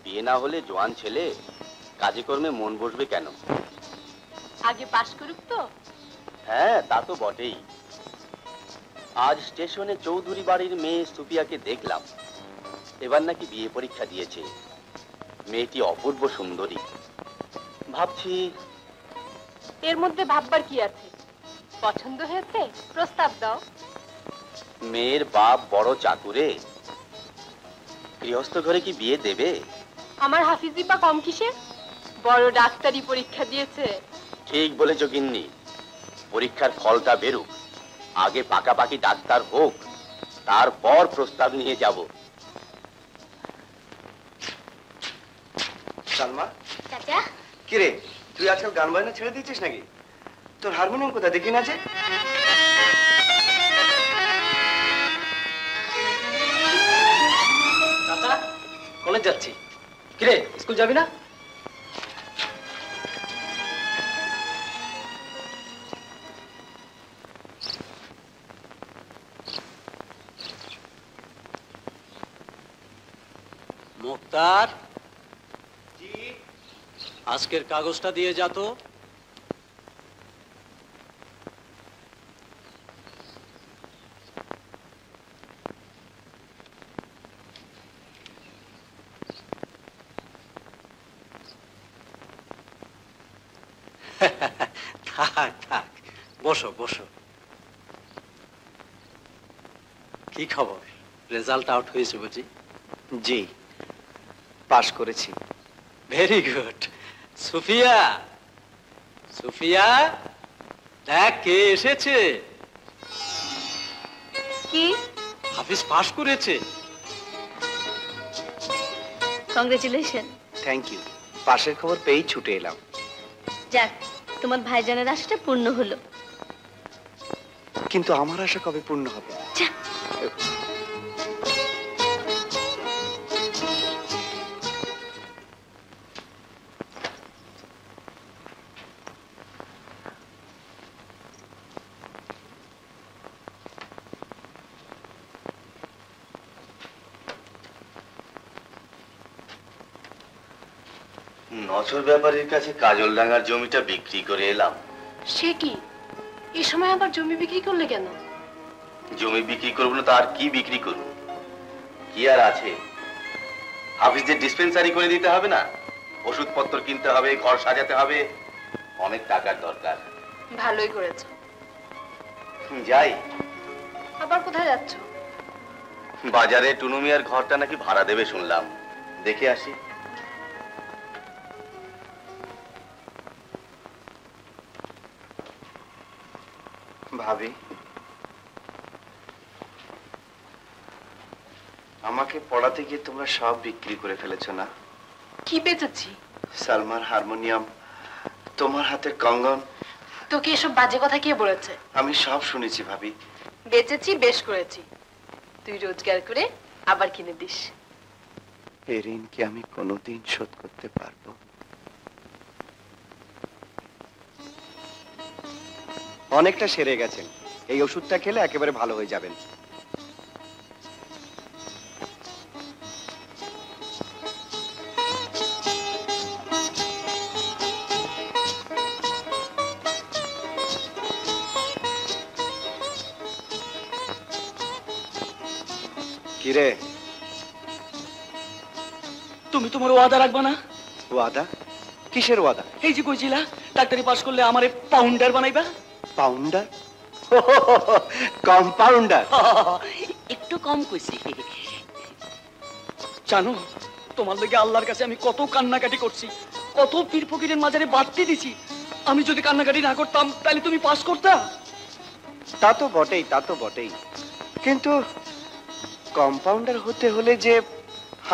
বিয়ে না হলে জোয়ান ছেলে, কাজে কর্মে মন বসবে কেন? আগে পাস করুক তো। হ্যাঁ, তা তো বটেই। আজ স্টেশনে চৌধুরী বাড়ির মেয়ে সুফিয়াকে দেখলাম, এবার নাকি বিয়ে পরীক্ষা দিয়েছে। মেয়েটি অপূর্ব সুন্দরী। ভাবছি এর মধ্যে ভাববার কি আছে? পছন্দ হয়েছে, প্রস্তাব দাও। মেয়ের বাপ বড় চাকুরে, গৃহস্থ ঘরে কি বিয়ে দেবে? আমার হাফিজি বা কম কিসের? বড় ডাক্তারি পরীক্ষা দিয়েছে। ঠিক বলেছ গিন্নি, পরীক্ষার ফলটা বেরুক, আগে পাকাপাকি ডাক্তার হোক, তারপর প্রস্তাব নিয়ে যাব। সালমা, চাচা কিরে তুই আজকাল গান বাজনা ছেড়ে দিয়েছিস নাকি? তোর হারমোনিয়াম কোথায় দেখি না যে? চাচা কলেজ যাচ্ছি। কিরে স্কুল যাবি না? মুক্তার, আজকের কাগজটা দিয়ে যা তো। থাক থাক, বসো বসো। কি খবর, রেজাল্ট আউট হয়েছে বুঝি? জি, পাশ করেছি। Very good. সুফিয়া, সুফিয়া দেখ কে এসেছে। কি? হাফিজ পাশ করেছে। কংগ্রেচুলেশন। Thank you. পাশের খবর পেয়েই ছুটে এলাম। যাক, তোমার ভাইজানের আশাটা পূর্ণ হলো। কিন্তু আমার আশা কবে পূর্ণ হবে? নজর ব্যাপারীর কাছে কাজলডাঙ্গার জমিটা বিক্রি করে এলাম। সে কি, এই সময় আবার জমি বিক্রি করলে কেন? জমি বিক্রি করবো না তো আর কি বিক্রি করব? কি আর আছে, হাফিজদের ডিসপেন্সারি করে দিতে হবে না, ওষুধপত্র কিনতে হবে, ঘর সাজাতে হবে, অনেক টাকার দরকার। ভালোই করেছো। যাই। আবার কোথায় যাচ্ছ? বাজারে টুনু মিয়ার ঘরটা নাকি ভাড়া দেবে শুনলাম, দেখে আসি। ভাবি, আমাকে পড়াতে গিয়ে তোমরা সব বিক্রি করে ফেলেছো না? কি বেচেছি? সালমার হারমোনিয়াম, তোমার হাতের কঙ্গন। তোকে এসব বাজে কথা কে বলেছে? আমি সব শুনেছি ভাবি। বেচেছি, বেশ করেছি। তুই রোজগার করে আবার কিনে দিস। এই ঋণ কি আমি কোনোদিন শোধ করতে পারবো? অনেকটা সেরে গেছেন, এই ওষুধটা খেলে একেবারে ভালো হয়ে যাবেন। কিরে, তুমি তোমার ওয়াদা রাখবা না? ওয়াদা? কিসের ওয়াদা? এই যে কইছিলা ডাক্তারি পাস করলে আমারে পাউন্ডার বানাইবা। পাউন্ডার? কম্পাউন্ডার? একটু কম কইছি। জানো, তোমার লগে আল্লাহর কাছে আমি কত কান্নাকাটি করছি, কত পীর ফকিরের মাজারে বাড়তে দিছি। আমি যদি কান্নাকাটি না করতাম তাহলে তুমি পাস করতা? তা তো বটেই, তা তো বটেই, কিন্তু কম্পাউন্ডার হতে হলে যে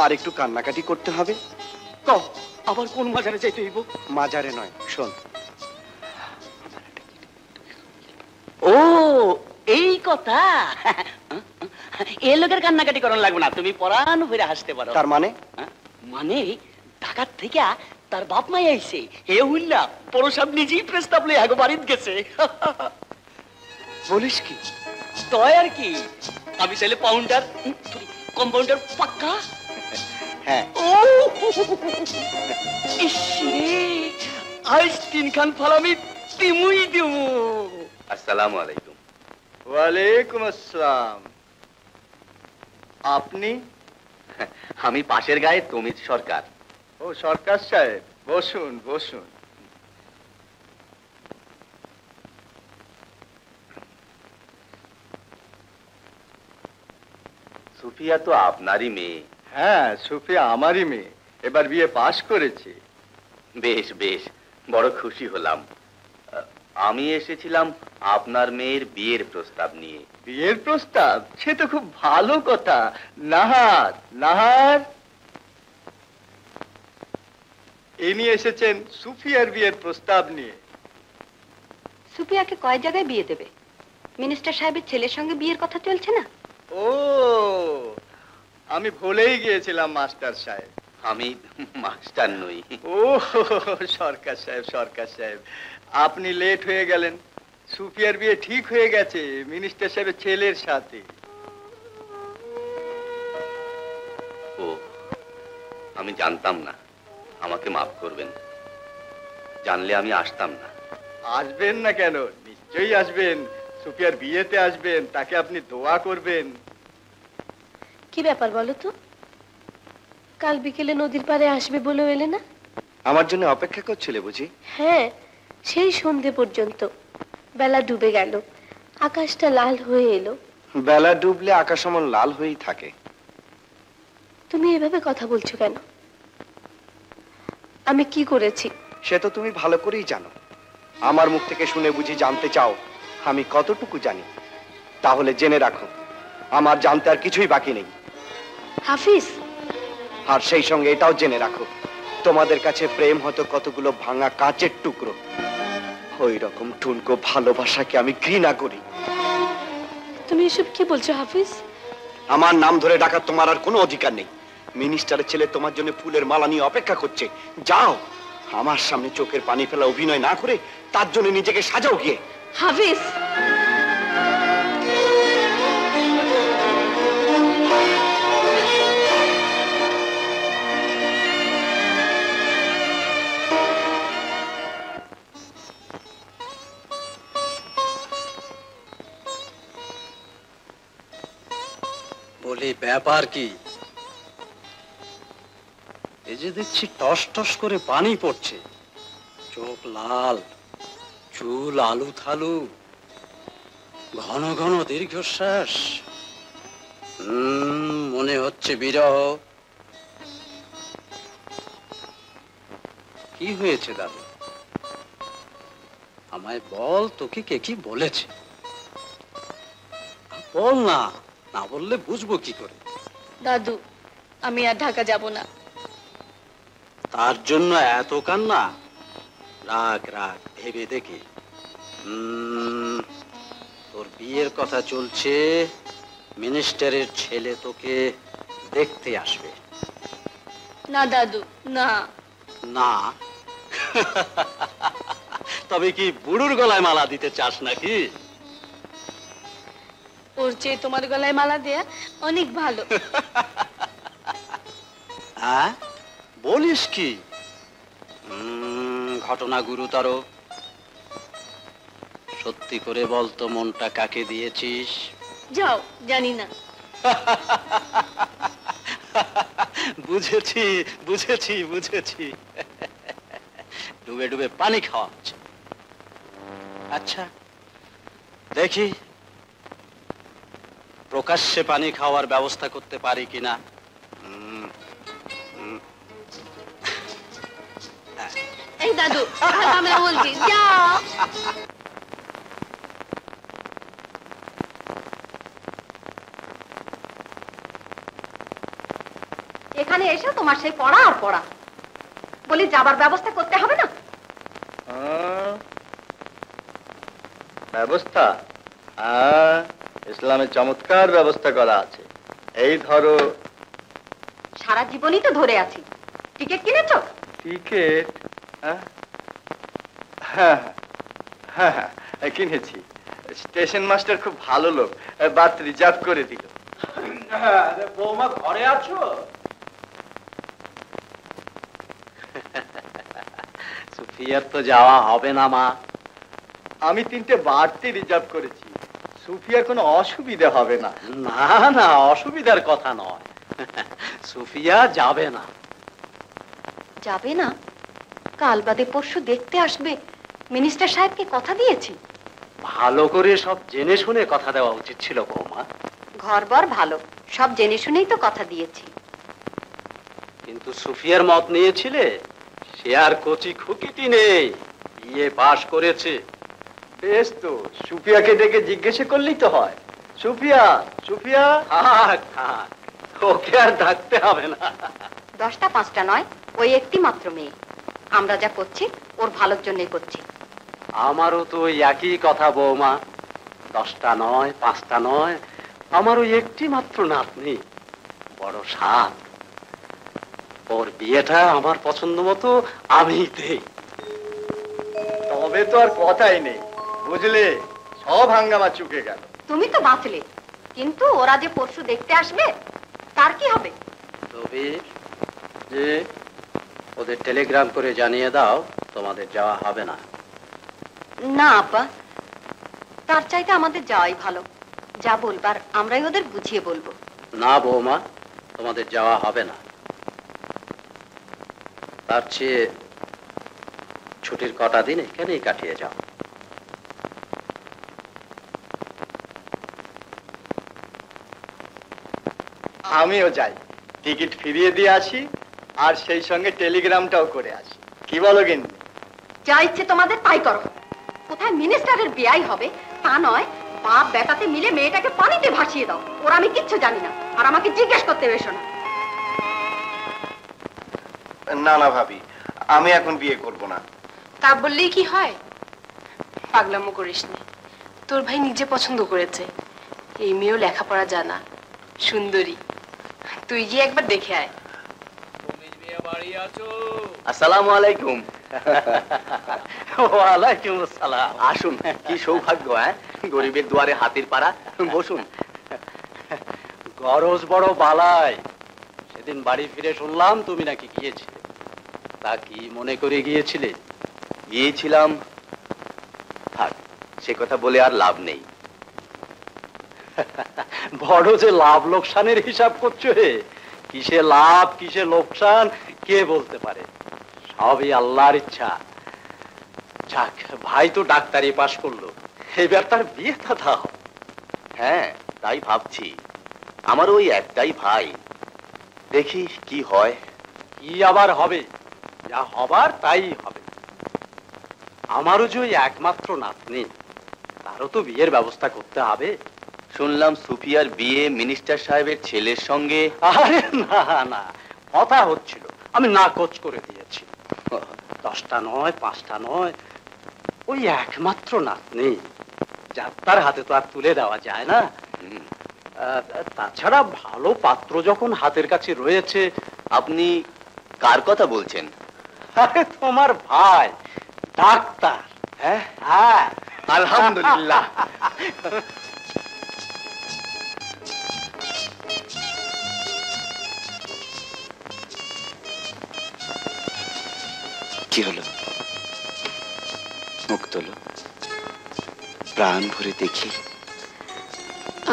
আর একটু কান্নাকাটি করতে হবে। কও, আবার কোন মাজারে যাইতে হইব? মাজারে নয়, শোন। ও এই কথা, এই লোকের কান্নাকাটি করন লাগবে না, তুমি পরাণ ভরে হাসতে পারো। তার মানে? মানে ঢাকার থেকে তার বাপ মাই আইছে, হে হইলা বড় সাহেব নিজেই প্রস্তাব লই আগো বাড়িতে গেছে। বলিস কি? তয় আর কি, আমি চাইলে পাউন্ডার কম্পাউন্ডার পাক্কা। হ্যাঁ। ও ইসরে, আজ তিনখান ফল আমি দিমুই দিমু। আসসালামু আলাইকুম। ওয়ালাইকুম আসসালাম। আপনি? আমি পাশের গায়ে তমিজ সরকার। ও সরকার সাহেব, বসুন বসুন। সুফিয়া তো আপনারই মেয়ে। হ্যাঁ, সুফিয়া আমারই মেয়ে, এবার বিয়ে পাশ করেছে। বেশ বেশ, বড় খুশি হলাম। আমি এসেছিলাম আপনার মেয়ের বিয়ের প্রস্তাব নিয়ে। বিয়ের প্রস্তাব? সে তো খুব ভালো কথা। নাহার, নাহার, ইনি এসেছেন সুফিয়ার বিয়ের প্রস্তাব নিয়ে। সুফিয়াকে কয় জায়গায় বিয়ে দেবে? মিনিস্টার সাহেবের ছেলের সঙ্গে বিয়ের কথা চলছে না? ও, আমি ভুলেই গিয়েছিলাম মাস্টার সাহেব। আমি মাস্টার নই। ও সরকার সাহেব, সরকার সাহেব, আপনি লেট হয়ে গেলেন। সুফিয়ার বিয়ে ঠিক হয়ে গেছে মিনিস্টার সাহেবের ছেলের সাথে। ও, আমি জানতাম না, আমাকে মাফ করবেন। জানলে আমি আসতাম না। আসবেন না কেন? নিশ্চয়ই আসবেন। সুফিয়ার বিয়েতে আসবেন, তাকে আপনি দোয়া করবেন। কি ব্যাপার বলো তো? কাল বিকেলে নদীর পাড়ে আসবে বলেও এলে না? আমার জন্য অপেক্ষা করছিলে বুঝি? হ্যাঁ, সেই সন্ধে পর্যন্ত। বেলা ডুবে গেল, আকাশটা লাল হয়ে এলো। বেলা ডুবলে আকাশ এমন লাল হয়েই থাকে। তুমি এভাবে কথা বলছো কেন? আমি কি করেছি? সে তো তুমি ভালো করেই জানো। আমার মুখ থেকে শুনে বুঝি জানতে চাও আমি কতটুকু জানি? তাহলে জেনে রাখো, আমার জানতে আর কিছুই বাকি নেই। হাফিজ, আর সেই সঙ্গে এটাও জেনে রাখো, তোমাদের কাছে প্রেম হয়তো কতগুলো ভাঙা কাচের টুকরো। ওই রকম ঠুনকো ভালোবাসাকে আমি ঘৃণা করি। তুমি এসব কি বলছো হাফিজ? আমার নাম ধরে ডাকার তোমার আর কোনো অধিকার নেই। মিনিস্টারের ছেলে তোমার জন্য ফুলের মালা নিয়ে অপেক্ষা করছে। যাও, আমার সামনে চোখের পানি ফেলা অভিনয় না করে তার জন্য নিজেকে সাজাও গিয়ে। হাফিজ, বলি ব্যাপার কি? এই যে দেখছি টস টস করে পানি পড়ছে, চোখ লাল, চুল আলু থালু, ঘন ঘন দীর্ঘশ্বাস, মনে হচ্ছে বিরহ। কি হয়েছে দাদু? আমায় বল, তোকে কে কি বলেছে? বল না, না বললে বুঝবো কি করে? দাদু, আমি আর ঢাকা যাব না। তার জন্য এত কান্না? রাগ রাগ, ভেবে দেখি। তোর বিয়ের কথা চলছে, মিনিস্টারের ছেলে তোকে দেখতে আসবে। না দাদু, না। না? তবে কি বুড়োর গলায় মালা দিতে চাস নাকি? ওর চেয়ে তোমার গলায় মালা দেয়া অনেক ভালো। হ্যাঁ, বলিস কি? ঘটনা গুরুতর। সত্যি করে বলতো, মনটা কাকে দিয়েছিস? যাও, জানি না। বুঝেছি বুঝেছি বুঝেছি, ডুবে ডুবে পানি খাওয়াচ্ছে। আচ্ছা দেখি প্রকাশ্যে পানি খাওয়ার ব্যবস্থা করতে পারি কিনা। এই দাদু, আমরা বলছি যাও। এখানে এসে তোমার সেই পড়া আর পড়া। বলি যাবার ব্যবস্থা করতে হবে না? ব্যবস্থা? ইসলামে চমৎকার ব্যবস্থা করা আছে। এই ধরো। সারা জীবনই তো ধরে আছি। টিকিট কিনেছো? টিকিট? হ্যাঁ হ্যাঁ হ্যাঁ হ্যাঁ, কিনেছি। স্টেশন মাস্টার খুব ভালো লোক, বাত রিজার্ভ করে দিল। বৌমা ঘরে আছো? সুফিয়ার তো যাওয়া হবে না মা। আমি 3টে বাড়তি রিজার্ভ করেছি, সুফিয়ার কোনো অসুবিধা হবে না। না না, অসুবিধার কথা নয়, সুফিয়া যাবে না। যাবে না? কাল বাদে পরশু দেখতে আসবে। মিনিস্টার সাহেবকে কথা দিয়েছি। ভালো করে সব জেনে শুনে কথা দেওয়া উচিত ছিল বৌমা। ঘরবর ভালো, সব জেনে শুনেই তো কথা দিয়েছি। কিন্তু সুফিয়ার মত নিয়েছিলে, সে আর কচি খুকিটি নেই, বিয়ে পাশ করেছে, বেশ তো, সুফিয়াকে ডেকে জিজ্ঞেস করলেই তো হয়। সুফিয়া, সুফিয়া, থাক থাক, ওকে আর ডাকতে হবে না। 10টা 5টা নয়, ওই একটি মাত্র মেয়ে। আমরা যা করছি ওর ভালোর জন্যই করছি। আমারও তো ওই একই কথা বৌমা। 10টা নয়, 5টা নয়, আমার ওই একটি মাত্র নাতনি, বড় সাত। ওর বিয়েটা আমার পছন্দ মতো আমি দেই। তবে তো আর কথাই নেই, বুঝলে, সব হাঙ্গামা চুকে গেল। তুমি তো বাঁচলে, কিন্তু ওরা যে পরশু দেখতে আসবে তার কি হবে? তবে যে ওদের টেলিগ্রাম করে জানিয়ে দাও তোমাদের যাওয়া হবে না। না আব্বা, তার চাইতে আমাদের যাওয়াই ভালো। যা বলবার আমরাই ওদের বুঝিয়ে বলবো। না বৌমা, তোমাদের যাওয়া হবে না। তার চেয়ে ছুটির কটা দিন এখানেই কাটিয়ে যাও। আমিও যাই, টিকিট ফিরিয়ে দিয়ে আসি, আর সেই সঙ্গে টেলিগ্রামটাও করে আসি। কি বলো কিন্তু? যা ইচ্ছে তোমাদের তাই করো। কোথায় মিনিস্টারের বিয়াই হবে তা নয়, বাপ বেটাতে মিলে মেয়েটাকে পানিতে ভাসিয়ে দাও। ওরা আমি কিচ্ছু জানি না, আর আমাকে জিজ্ঞেস করতে এসো না। না না ভাবি, আমি এখন বিয়ে করব না। তা বললেই কি হয়? পাগলামো করিস না, তোর ভাই নিজে পছন্দ করেছে। এই মেয়েও লেখাপড়া জানা, সুন্দরী। তুই গিয়ে একবার দেখে আয়। আসসালামু আলাইকুম। ওয়ালাইকুম আসসালাম। আসুন, কি সৌভাগ্য, হ্যাঁ, গরিবের দুয়ারে হাতির পাড়া। বসুন। গরজ বড় বালাই। সেদিন বাড়ি ফিরে শুনলাম তুমি নাকি গিয়েছিলে। তা কি মনে করে গিয়েছিলে? গিয়েছিলাম, থাক, সে কথা বলে আর লাভ নেই। বড় যে লাভ লোকসানের হিসাব করছো হে, কিসে লাভ কিসে লোকসান কে বলতে পারে? সবই আল্লাহর ইচ্ছা। যাক, ভাই তো ডাক্তারি পাশ করলো, এবার তার বিয়েটা দাও। হ্যাঁ, তাই ভাবছি। আমার ওই একটাই ভাই, দেখি কি হয়। কি আবার হবে? যা হবার তাই হবে। আমারও যে ওই একমাত্র নাতনি, তারও তো বিয়ের ব্যবস্থা করতে হবে। শুনলাম সুফিয়ার বিয়ে মিনিস্টার সাহেবের ছেলের সঙ্গে। আরে না না, কথা হচ্ছিল, আমি নাকচ করে দিয়েছি। 10টা নয়, 5টা নয়, ওই একমাত্র নাতনি, যাত্রার হাতে তো আর তুলে দেওয়া যায় না। তাছাড়া ভালো পাত্র যখন হাতের কাছে রয়েছে। আপনি কার কথা বলছেন? আরে তোমার ভাই ডাক্তার। হ্যাঁ হ্যাঁ, আলহামদুলিল্লাহ। কি হলো? মুখ তোলো, প্রাণ ভরে দেখি।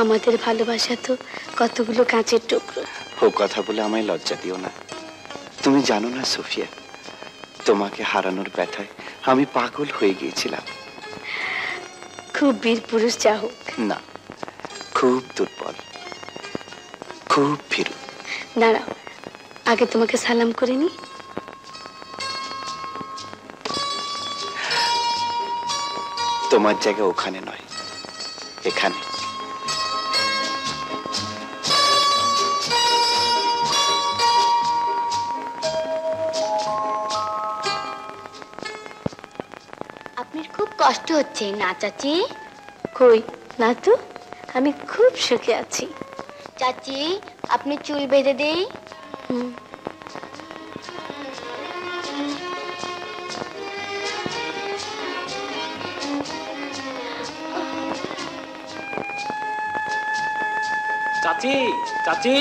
আমাদের ভালোবাসা তো কতগুলো কাঁচের টুকরো। ও কথা বলে আমায় লজ্জা দিও না। তুমি জানো না সোফিয়া, তোমাকে হারানোর ব্যথায় আমি পাগল হয়ে গিয়েছিলাম। খুব বীর পুরুষ যা হোক না, খুব দুর্বল, খুব ভীরু। দাঁড়াও, আগে তোমাকে সালাম করে নি। তোমার জায়গা ওখানে নয়, এখানে। আপনার খুব কষ্ট হচ্ছে না চাচি? কই না তো, আমি খুব সুখে আছি। চাচি, আপনি চুল বেঁধে দেই। চাচি, চাচি,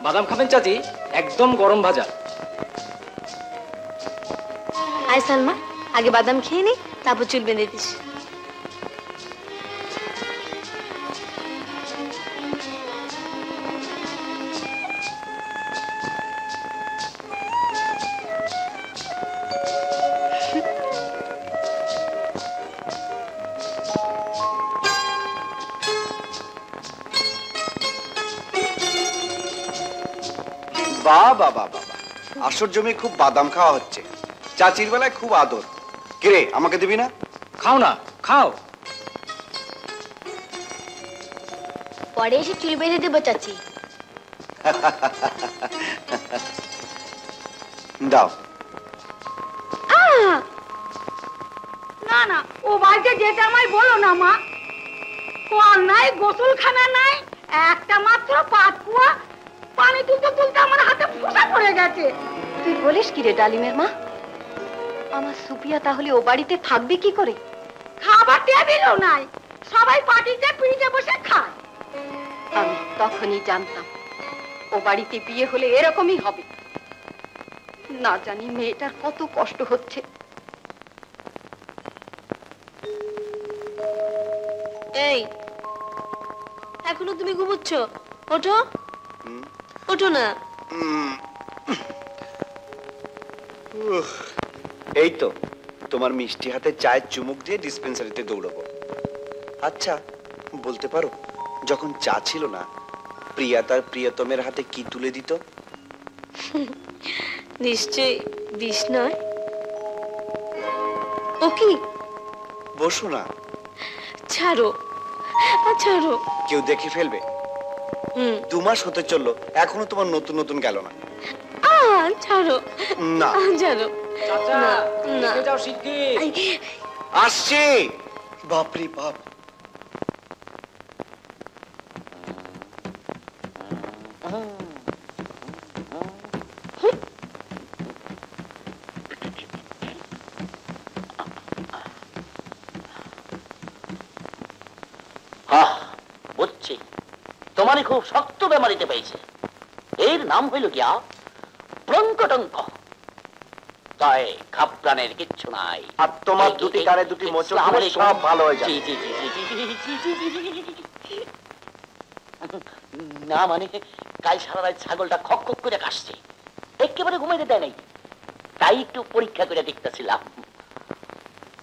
বাদাম খাবেন চাচি? একদম গরম ভাজা। আয় সালমা, আগে বাদাম খেয়ে নি, তারপর চুল বেঁধে দিস। বাহ বাহ বাহ বাহ, আসর জমি খুব বাদাম খাওয়া হচ্ছে। চাচির বেলায় খুব আদর। কিরে, আমাকে দিবি না? খাও না। খাও। পরে এসে চুল বেঁধে দেবো চাচি। দাও। না না, ও বাড়িতে যেতে আমায় বলো না মা। কল নাই, গোসলখানা নাই, একটা মাত্র পাতকুয়া, পানি তুলতে তুলতে আমার হাতে ফোঁসা পড়ে গেছে। তুই বলিস কি রে ডালিমের মা? আমার সুপিয়া তাহলে ও বাড়িতে থাকবে কি করে? খাবার টেবিলও নাই, সবাই পার্টিতে পিড়িতে বসে খায়। আমি তখনই জানতাম ও বাড়িতে বিয়ে হলে এরকমই হবে। না জানি মেয়েটার কত কষ্ট হচ্ছে। এই, এখনো তুমি ঘুমোচ্ছ? ওঠো, ওঠো না। এই তো তোমার মিষ্টি হাতে চায়ের চুমুক দিয়ে ডিসপেন্সারিতে দৌড়াবো। আচ্ছা বলতে পারো, যখন চা ছিল না, প্রিয়া তার প্রিয়তমের হাতে কি তুলে দিত? নিশ্চয়ই বিষ নয়। ও কি? বসো না। ছাড়ো, ছাড়ো। কেউ দেখে ফেলবে। 2 মাস হতে চললো, এখনো তোমার নতুন নতুন গেল না। ছাড়ো না, ছাড়ো। চাচা, দেখে যাও শিগগির। আসছি। বাপরে বাপ। বুঝছি, তোমারই খুব শক্ত বেমারিতে পেয়েছে। এর নাম হইল গিয়া ব্রঙ্কটঙ্ক। তাই ঘাবড়ানের কিচ্ছু নাই। আর তোমার দুটি কানে দুটি মোচড় দিলে সব ভালো হয়ে যাবে। না মানে, কাল সারা রাত ছাগলটা খক খক করে কাশছে, একেবারে ঘুমাইতে দেয় নাই। তাই একটু পরীক্ষা করে দেখতেছিলাম।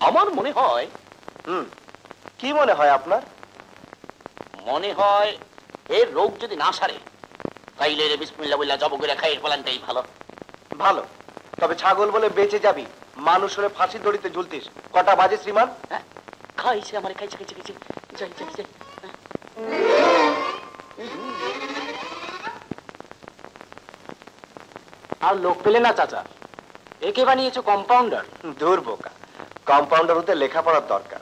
আমার মনে হয়। কি মনে হয় আপনার? মনে হয় এর রোগ যদি না সারে, তাইলে রে বিসমিল্লাহ বইলা জব করে খাইয়ের ফলানটাই ভালো। ভালো, তবে ছাগল বলে বেঁচে যাবি, মানুষ হলে ফাঁসি দড়িতে ঝুলতিস। কটা বাজে শ্রীমান? খাইছে আমার, খাইছে খাইছে খাইছে। যাই যাই যাই। আর লোক পেলে না চাচা, একে বানিয়েছো কম্পাউন্ডার। দূর বোকা, কম্পাউন্ডার হতে লেখাপড়ার দরকার।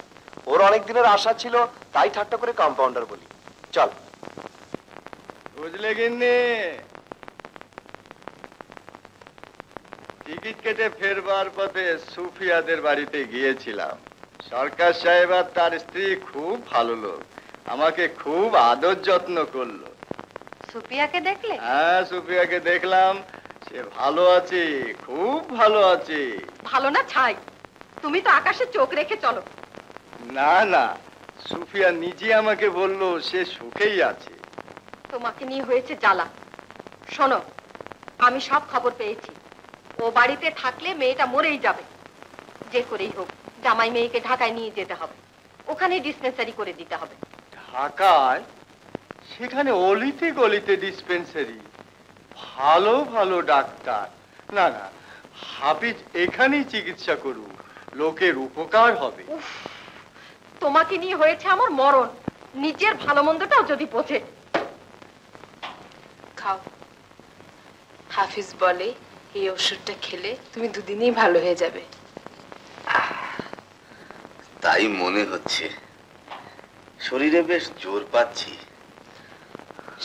ওর অনেক দিনের আশা ছিল, তাই ঠাট্টা করে কম্পাউন্ডার বলি। চল। বুঝলে গিন্নি, টিকিট কেটে ফেরবার পথে সুফিয়াদের বাড়িতে গিয়েছিলাম। সরকার সাহেব আর তার স্ত্রী খুব ভালো লোক, আমাকে খুব আদর যত্ন করলো। সুপিয়াকে দেখলে? হ্যাঁ, সুফিয়াকে দেখলাম। সে ভালো আছে, খুব ভালো আছে। ভালো না ছাই, তুমি তো আকাশে চোখ রেখে চলো। না না, সুফিয়া নিজে আমাকে বলল সে সুখেই আছে। তোমাকে নিয়ে হয়েছে জ্বালা। শোনো, আমি সব খবর পেয়েছি। ও বাড়িতে থাকলে মেয়েটা মরেই যাবে। যে করেই হোক জামাই মেয়েকে ঢাকায় নিয়ে যেতে হবে, ওখানে ডিসপেন্সারি করে দিতে হবে। ঢাকায়? সেখানে অলিতে গলিতে ডিসপেন্সারি, ভালো ভালো ডাক্তার। না না, হাফিজ এখানেই চিকিৎসা করুক, লোকের উপকার হবে। তোমাকে নিয়ে হয়েছে আমার মরণ। নিজের ভালো মন্দটাও যদি বোঝে। খাও। হাফিজ বলে এই ওষুধটা খেলে তুমি দুদিনেই ভালো হয়ে যাবে। তাই মনে হচ্ছে, শরীরে বেশ জোর পাচ্ছি।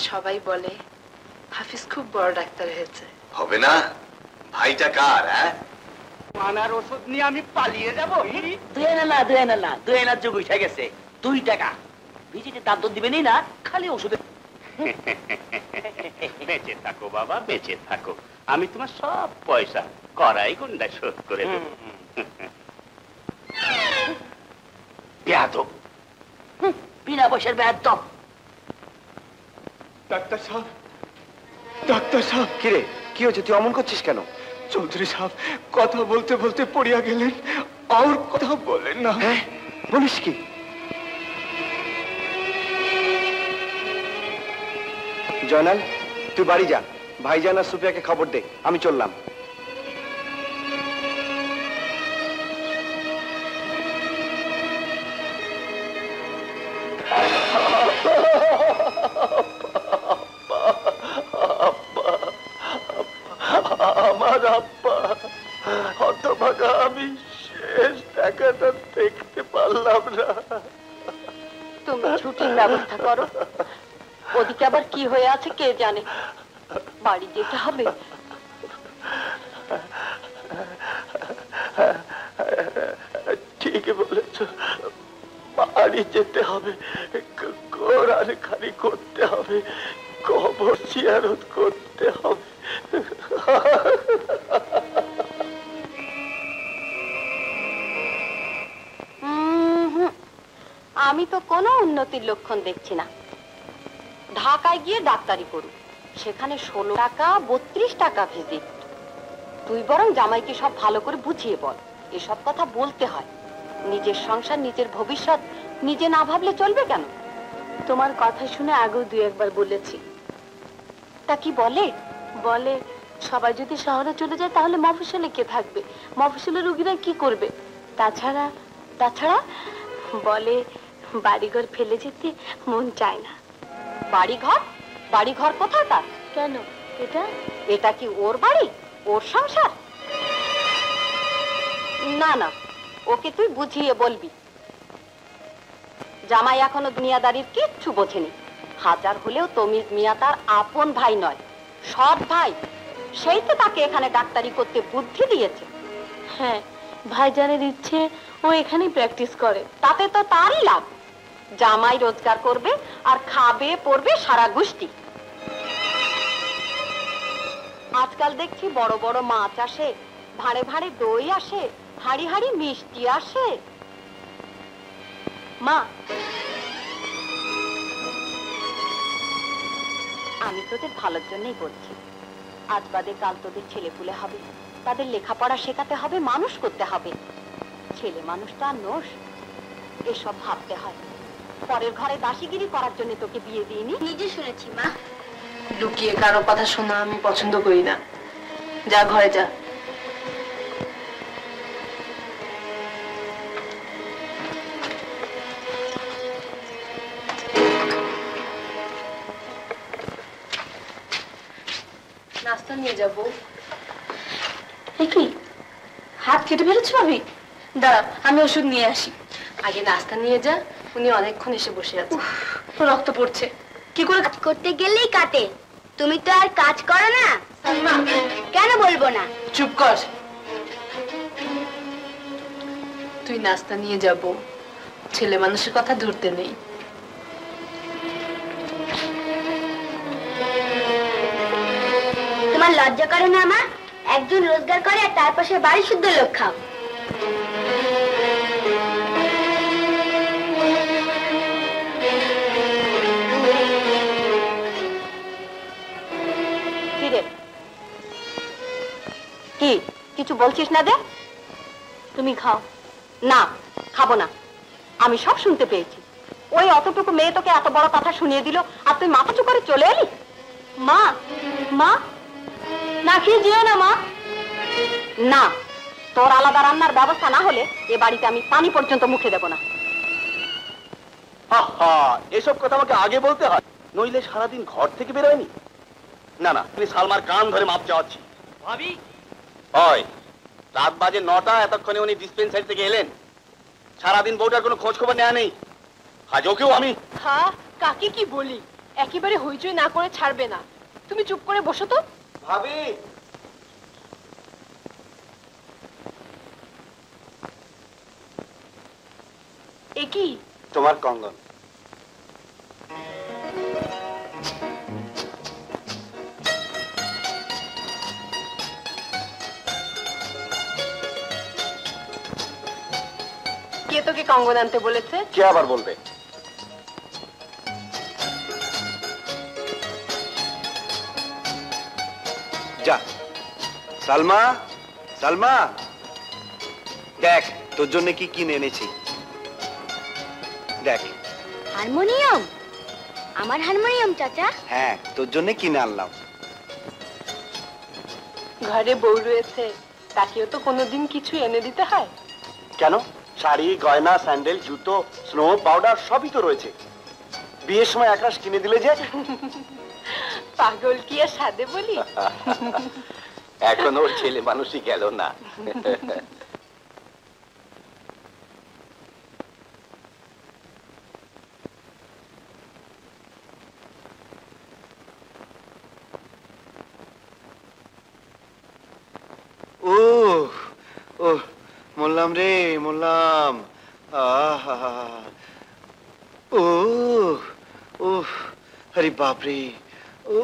সবাই বলে হাফিজ খুব বড় ডাক্তার হয়েছে। হবে না? ভাইটা কার? মানার ওষুধ নিয়ে আমি পালিয়ে যাবো? 2 আনার যুগ উঠে গেছে। 2 টাকা ভিজিটে দাঁত দিবেন না, খালি ওষুধে। বেঁচে থাকো বাবা, বেঁচে থাকো। আমি তোমার সব পয়সা করাই গুন্ডা শোধ করে দেব। বেয়াদব, বিনা পয়সার বেয়াদব। ডাক্তার সাহেব, ডাক্তার সাহেব। কিরে, কি হয়েছে? তুই অমন করছিস কেন? চৌধুরী সাহেব কথা বলতে বলতে পড়িয়া গেলেন, আর কথা বলেন না। হ্যাঁ, বলিস কি? জয়নাল, তুই বাড়ি যা, ভাইজান আর সুফিয়াকে খবর দে, আমি চললাম। তুমি ছুটির ব্যবস্থা করো। ওদিকে আবার কি হয়ে আছে কে জানে। বাড়ি যেতে হবে। ঠিকই বলেছ, বাড়ি যেতে হবে, কোরআন খানি করতে হবে, কবর জিয়ারত করতে হবে। আমি তো কোনো উন্নতির লক্ষণ দেখছি না। ঢাকায় গিয়ে ডাক্তারি করু, সেখানে 16 টাকা 32 টাকা ভিজিট। তুই বরং জামাইকে সব ভালো করে বুঝিয়ে বল, এসব কথা বলতে হয়। নিজের সংসার, নিজের ভবিষ্যৎ নিজে না ভাবলে চলবে কেন? তোমার কথা শুনে আগেও 2-1 বার বলেছি। তা কি বলে? বলে সবাই যদি শহরে চলে যায় তাহলে মফস্বলে কে থাকবে, মফস্বলের রোগীরা কি করবে। তাছাড়া বলে বাড়িঘর ফেলে যেতে মন চায় না। বাড়িঘর কোথায় তার? কেন? এটা কি ওর বাড়ি, ওর সংসার? না না, ওকে তুই বুঝিয়ে বলবি। জামাই এখনো দুনিয়াদারির কিচ্ছু বোঝেনি। হাজার হলেও তমিজ মিয়া তার আপন ভাই নয়, সৎ ভাই। সেই তো তাকে এখানে ডাক্তারি করতে বুদ্ধি দিয়েছে। হ্যাঁ, ভাইজানের ইচ্ছে ও এখানেই প্র্যাকটিস করে। তাতে তো তারই লাভ। জামাই রোজগার করবে আর খাবে পড়বে সারা গোষ্ঠী। আজকাল দেখছি বড় বড় মাছ আসে, ভাঁড়ে ভাঁড়ে দই আসে, হাড়ি হাড়ি মিষ্টি আসে। মা, আমি তোদের ভালোর জন্যই বলছি। আজ বাদে কাল তোদের ছেলেপুলে হবে, তাদের লেখাপড়া শেখাতে হবে, মানুষ করতে হবে। ছেলে মানুষ তো আর নোস, এসব ভাবতে হয়। পরের ঘরে দাসীগিরি করার জন্য তোকে বিয়ে দিইনি। নিজে শুনেছি মা। লুকিয়ে কারো কথা শোনা আমি পছন্দ করি না। যা, ঘরে যা। নাস্তা নিয়ে যাবো। কি হাত কেটে ফেলেছো ভাবি? দাঁড়া, আমি ওষুধ নিয়ে আসি। আগে নাস্তা নিয়ে যা, উনি অনেকক্ষণ এসে বসে আছে। রক্ত পড়ছে। কি করে? কাজ করতে গেলেই কাটে। তুমি তো আর কাজ করো না। কেন বলবো না? চুপ কর। তুই নাস্তা নিয়ে যাব, ছেলে মানুষের কথা ধরতে নেই। তোমার লজ্জা করে না মা? একজন রোজগার করে আর তার পাশে বাড়ি শুদ্ধ লোক খাও। কি কিছু বলছিস না? দে, তুমি খাও। না, খাবো না। আমি সব শুনতে পেয়েছি। ওই অতটুকু মেয়ে তোকে এত বড় কথা শুনিয়ে দিল আর তুই মাথা চুপ করে চলে এলি। মা, মা, না খেয়ে যেও না মা। না, তোর আলাদা রান্নার ব্যবস্থা না হলে এ বাড়িতে আমি পানি পর্যন্ত মুখে দেব না। আহা, এসব কথা আমাকে আগে বলতে হয়, নইলে সারাদিন ঘর থেকে বেরোয়নি। না না, তুমি সালমার কান ধরে মাপ চাওয়াচ্ছি। ভাবি, ওই রাত বাজে 9টা, এতক্ষণে উনি ডিসপেন্সারি থেকে এলেন। সারাদিন বউটার কোনো খোঁজ খবর নেওয়া নেই। আজ ওকেও আমি। হ্যাঁ, কাকে কি বলি? একেবারে হইচই না করে ছাড়বে না। তুমি চুপ করে বসো তো। ভাবি, এ কি? তোমার কঙ্গন। কে তোকে কঙ্গন আনতে বলেছে? কে আবার বলবে? যা সালমা, সালমা, দেখ তোর জন্য কি কিনে এনেছি। দেখ। হারমোনিয়াম? আমার হারমোনিয়াম চাচা? হ্যাঁ, তোর জন্য কিনে আনলাম। ঘরে বউ রয়েছে, তাকেও তো কোনোদিন কিছু এনে দিতে হয়। কেন? শাড়ি, গয়না, স্যান্ডেল, জুতো, স্নো পাউডার সবই তো রয়েছে। বিয়ের সময় একরাশ কিনে দিলে যে। পাগল কি আর সাধে বলি? এখন ওর ছেলে মানুষই গেল না। মরলাম রে, মরলাম। আহা, ও ও, আরে বাপরে, ও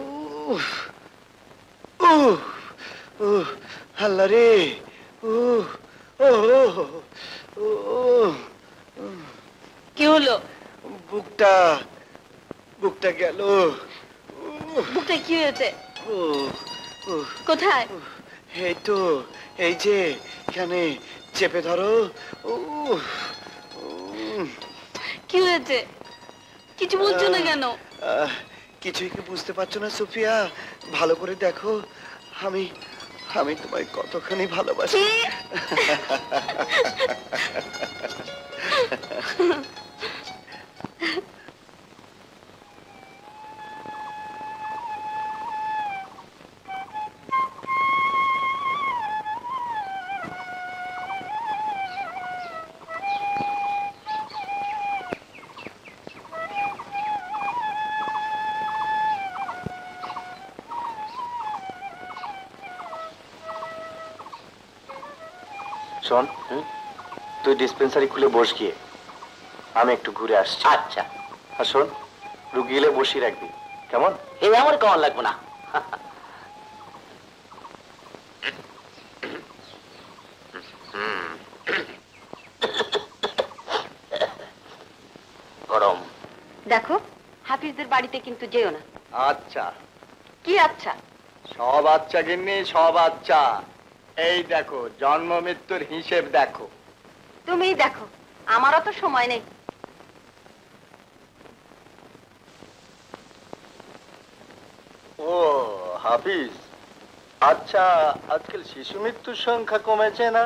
ও ও, আল্লাহ রে, ও ও ও, কি হলো? বুকটা বুকটা গেল। বুকটা কি হয়েছে? ও ও, কোথায়? এই তো, এই যে এখানে চেপে ধরো। ও কি হয়েছে? কিছু বলছো না কেন? কিছুই কি বুঝতে পারছো না সুফিয়া? ভালো করে দেখো, আমি আমি তোমায় কতখানি ভালোবাসি। শোন, তুই ডিসপেন্সারি খুলে বস গিয়ে, আমি একটু ঘুরে আসছি। আচ্ছা। আর শোন, রুগী এলে বসিয়ে রাখবি, কেমন? এই আমার কেমন লাগবে না। গরম। দেখো, হাফিজদের বাড়িতে কিন্তু যেও না। আচ্ছা। কি আচ্ছা? সব আচ্ছা গিন্নি, সব আচ্ছা। এই দেখো, জন্ম মৃত্যুর হিসেব দেখো। তুমিই দেখো, আমারও তো সময় নেই। ও হাফিজ, আচ্ছা, আজকাল শিশু মৃত্যুর সংখ্যা কমেছে না?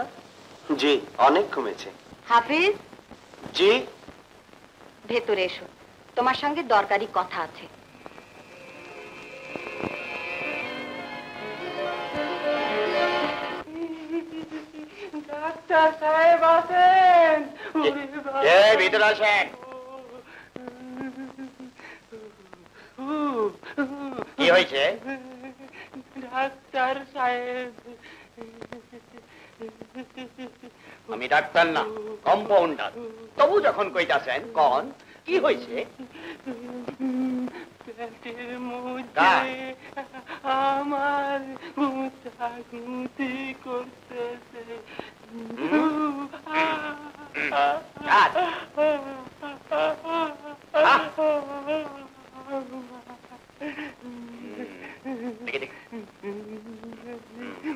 জি, অনেক কমেছে। হাফিজ, জি। ভেতরে এসো, তোমার সঙ্গে দরকারি কথা আছে। ডাক্তার সাহেব আছেন? ভিতরে আসেন। কি হয়েছে? ডাক্তার সাহেব, আমি ডাক্তার না, কম্পাউন্ডার। তবু যখন কইতাছেন কন, কি হয়েছে? পেটের মধ্যে আমার গুঁতাগুঁতি করতেছে।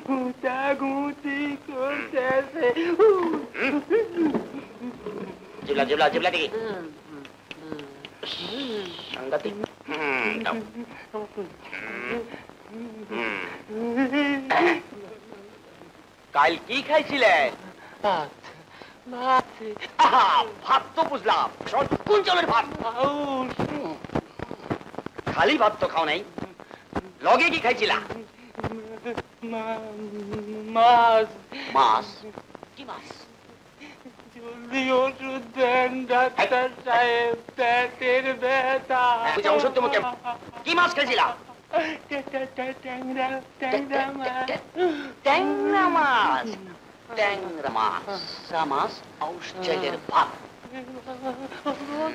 গুঁতাগুঁতি করতেছে। জিবলা জিবলা জিবলা দেখি। সাংঘাতিক। কাল কি খাইছিলেন? ভাত তো বুঝলাম, কোন চালের ভাত? খালি ভাত তো খাও নাই, লগে কি খাইছিলা? মাছ। মাছ? কি মাছ? জলদি ওষুধ দেন ডাক্তার সাহেব, পেটের ব্যথা। ওষুধ তোমাকে কি মাছ খাইছিলা? ট্যাংরা মাছ। ট্যাংরা মাছ? ট্যাংরা মাছ, মাছ, আউশ চালের ভাত।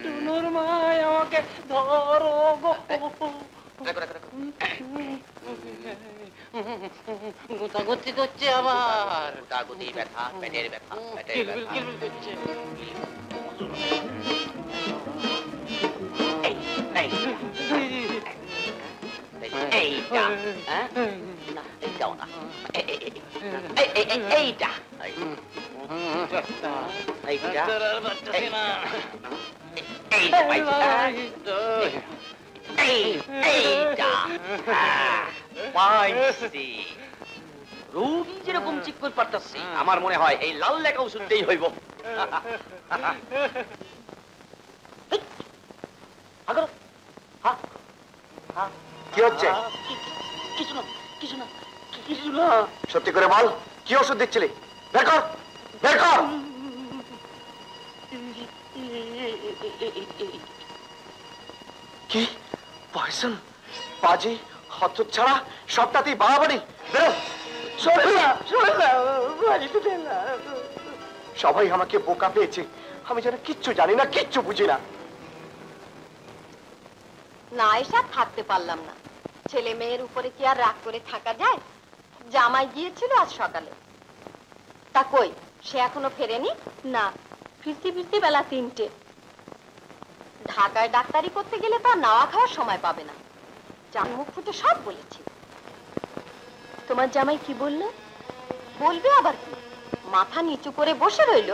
টুনুর মায় আমাকে ধরো গো। গুতাগুতি করছে আবার। গুতাগুতি, ব্যথা, পেটের ব্যথা, পেটের ব্যথা। এইটা, না এইটাও না, এইটা, রোগী যেরকম চিক্কর পারতাছি, আমার মনে হয় এই লাল লেখা ওষুধ দিয়েই হইব। কি হচ্ছে? কিছু না, কিছু না, কিছু না। সত্যি করে বল, কি ওষুধ দিচ্ছিলি? বের কর, বের কর। কি পয়সন? বাজি, হত ছাড়া, সবটাতেই বাড়াবাড়ি। বেরো। সবাই আমাকে বোকা পেয়েছে, আমি যেন কিচ্ছু জানি না, কিচ্ছু বুঝি না। না এসে আর থাকতে পারলাম না। ছেলে মেয়ের উপরে কি আর রাগ করে থাকা যায়? জামাই গিয়েছিল আজ সকালে, তা কই সে এখনো ফেরেনি? না, ফিরতে ফিরতে বেলা 3টে। ঢাকায় ডাক্তারি করতে গেলে তো আর নাওয়া খাওয়ার সময় পাবে না। জান মুখ ফুটে সব বলেছি। তোমার জামাই কি বললো? বলবে আবার কি, মাথা নিচু করে বসে রইল।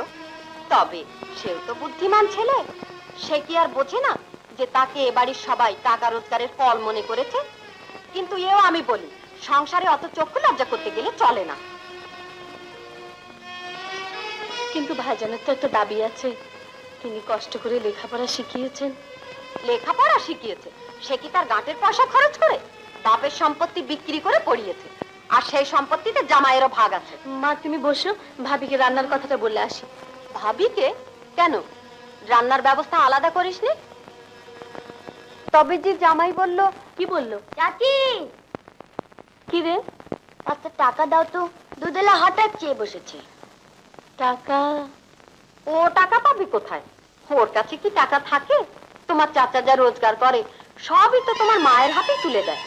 তবে সেও তো বুদ্ধিমান ছেলে, সে কি আর বোঝে না যে তাকে এ বাড়ির সবাই টাকা রোজগারের ফল মনে করেছে? কিন্তু এও আমি বলি, সংসারে অত চক্ষু লজ্জা করতে গেলে চলে না। কিন্তু ভাইজানের তো একটা দাবি আছে, তিনি কষ্ট করে লেখাপড়া শিখিয়েছেন। লেখাপড়া শিখিয়েছে, সে কি তার গাঁটের পয়সা খরচ করে? বাপের সম্পত্তি বিক্রি করে পড়িয়েছে, আর সেই সম্পত্তিতে জামাইয়েরও ভাগ আছে। মা তুমি বসো, ভাবিকে রান্নার কথাটা বলে আসি। ভাবিকে? কেন, রান্নার ব্যবস্থা আলাদা করিসনি? তবে যে জামাই বলল। কি বললো? চাচি, কি রে? আচ্ছা টাকা দাও তো, দুধেলা হঠাৎ চেয়ে বসেছে। টাকা? ও টাকা পাবি কোথায়? ওর কাছে কি টাকা থাকে? তোমার চাচা যা রোজগার করে সবই তো তোমার মায়ের হাতে তুলে দেয়।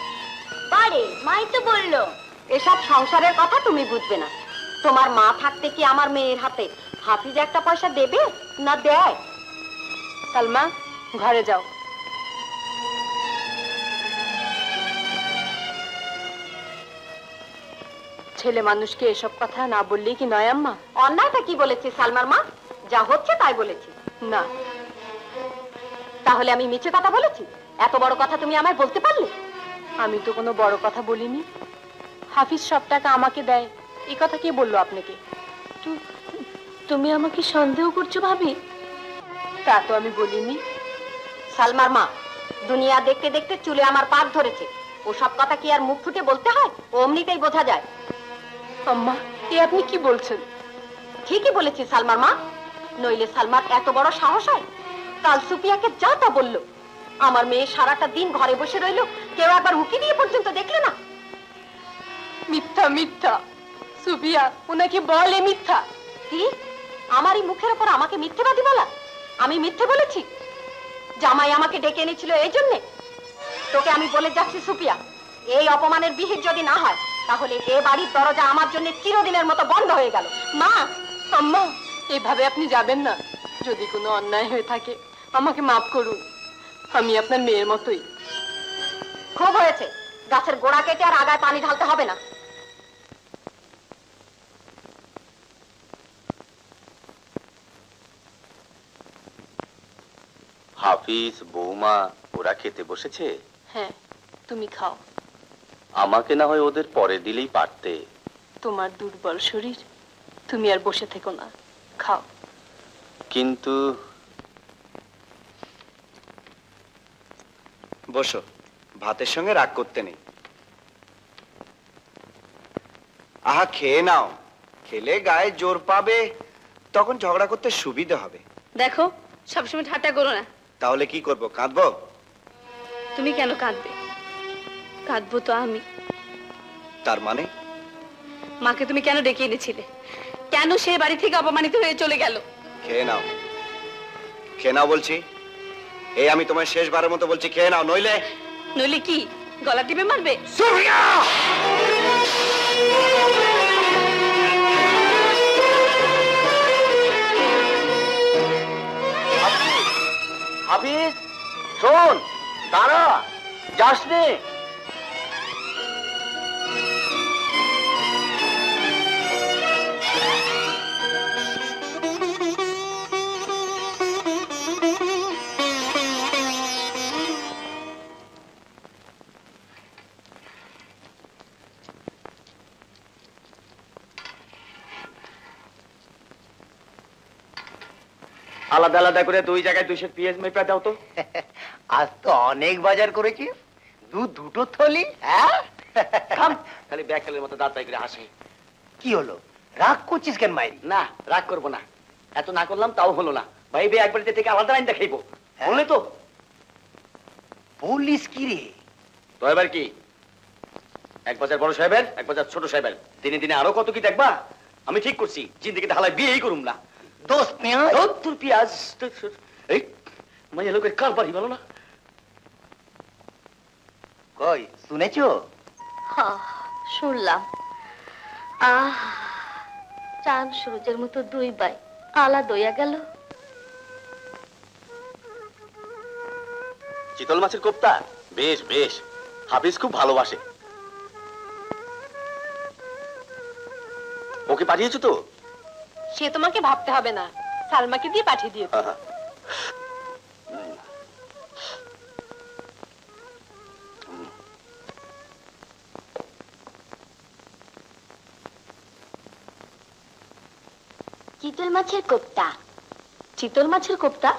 বারে মাই তো বললো। এসব সংসারের কথা তুমি বুঝবে না। তোমার মা থাকতে কি আমার মেয়ের হাতে হাফিজ একটা পয়সা দেবে না দেয়? সালমা, ঘরে যাও। ছেলে মানুষকে এসব কথা না বললেই কি নয় আম্মা? অন্যায়টা কি বলেছি সালমার মা? যা হচ্ছে তাই বলেছি। না। তাহলে আমি মিছে কথা বলেছি? এত বড় কথা তুমি আমায় বলতে পারলে? আমি তো কোনো বড় কথা বলিনি। হাফিজ সব টাকা আমাকে দেয়, এই কথা কে বললো আপনাকে? তুমি আমাকে সন্দেহ করছো ভাবি? তা তো আমি বলিনি। সালমার মা, দুনিয়া দেখতে দেখতে চুলে আমার পাক ধরেছে। ও সব কথা কি আর মুখ ফুটে বলতে হয়? অমনিতেই বোঝা যায়। আম্মা, এ আপনি কি বলছেন? ঠিকই বলেছি সালমার মা, নইলে সালমার এত বড় সাহস হয়? কাল সুপিয়াকে যা তা বললো। আমার মেয়ে সারাটা দিন ঘরে বসে রইল, কেউ একবার উকি দিয়ে পর্যন্ত দেখলে না। মিথ্যা মিথ্যা। সুপিয়া ওনাকে বলে মিথ্যা। কি? আমারই মুখের উপর আমাকে মিথ্যেবাদী বলা? আমি মিথ্যে বলেছি? জামাই আমাকে ডেকে এনেছিল এই জন্যে? তোকে আমি বলে যাচ্ছি সুপিয়া, এই অপমানের বিহিত যদি না হয় তাহলে এ বাড়ির দরজা আমার জন্য চিরদিনের মতো বন্ধ হয়ে গেল। মা, আম্মা, এভাবে আপনি যাবেন না। যদি কোনো অন্যায় হয়ে থাকে আমাকে মাফ করুন, আমি আপনার মেয়ের মতোই। খুব হয়েছে, গাছের গোড়া কেটে আর আগায় পানি ঢালতে হবে না। হাফিজ, বৌমা ওরা খেতে বসেছে? হ্যাঁ, তুমি খাও। আমাকে না হয় ওদের পরে দিলেই পারতে। তোমার দুর্বল শরীর, তুমি আর বসে থেকো না, খাও। কিন্তু বসো, ভাতের সঙ্গে রাগ করতে নেই। আহা, খেয়ে নাও, খেলে গায়ে জোর পাবে, তখন ঝগড়া করতে সুবিধা হবে। দেখো, সবসময় ঠাট্টা করো না। তাহলে কি করব, কাঁদবো? তুমি কেন কাঁদবে? কাঁদবো তো আমি। তার মানে? মাকে তুমি কেন ডেকে এনেছিলে? কেন সে বাড়ি থেকে অপমানিত হয়ে চলে গেল? খেয়ে নাও, খেয়ে নাও বলছি। এই আমি তোমার শেষবারের মতো বলছি, খেয়ে নাও, নইলে নইলে কি গলা টিপে মারবে? হাফিজ, শোন, দাঁড়া, যাস নে। আলাদা আলাদা করে দুই জায়গায় 200 পেঁয়াজ মেপে দাও তো। আজ তো অনেক বাজার করেছি, দুটো থলি। খালি ব্যাকেলের মতো দাঁতাই করে হাসে। কি হলো, রাগ করছিস কেন মাইরি? না, রাগ করবো না, এত না করলাম তাও হলো না। ভাই বে একবারে থেকে আলাদা লাইন দেখাইবো, বললে তো। বলিস কি রে? তো এবার কি, এক বাজার বড় সাহেবের, এক বাজার ছোট সাহেবের, দিনে দিনে আরো কত কি দেখবা? আমি ঠিক করছি, জিন্দিগিতে হালায় বিয়েই করুম না। দোস্ত পেঁয়াজ তোর পেঁয়াজ এই মাইয়া লোকের কার বাড়ি বলো না কই শুনেছো হ্যাঁ শুনলাম চাঁদ সূর্যের মতো দুই ভাই আলাদা হইয়া গেল। চিতল মাছের কোপ্তা বেশ বেশ, হাফিজ খুব ভালোবাসে। ওকে পাঠিয়েছো তো? সে তোমাকে ভাবতে হবে না, সালমাকে দিয়ে পাঠিয়ে দিয়েছে। চিতল মাছের কোপ্তা। চিতল মাছের কোপ্তা?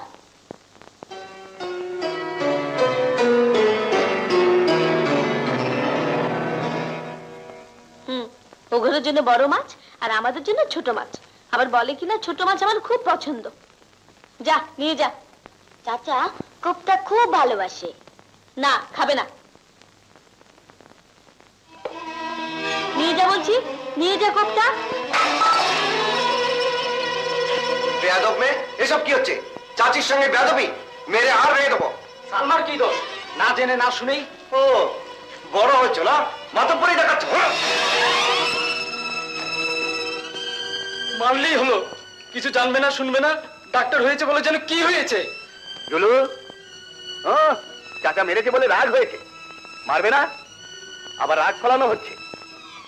ওগুলোর জন্য বড় মাছ আর আমাদের জন্য ছোট মাছ। আবার বলে কিনা ছোট মাছ আমার খুব পছন্দ। যা নিয়ে যা। চাচা কোপ্তা খুব ভালোবাসে। না খাবে না, নিয়ে যা বলছি, নিয়ে যা কোপ্তা। বেয়াদব মেয়ে, এসব কি হচ্ছে? চাচির সঙ্গে বেয়াদবি, মেরে আর রেখে দেবো। সালমার কি দোষ? না জেনে না শুনেই। ও বড় হচ্ছ না, মাতব্বরি দেখাচ্ছ। মারলেই হলো, কিছু জানবে না শুনবে না। ডাক্তার হয়েছে বলে যেন কি হয়েছে। জুলু, চাচা মেরেছে বলে রাগ হয়েছে, মারবে না? আবার রাগ ফলানো হচ্ছে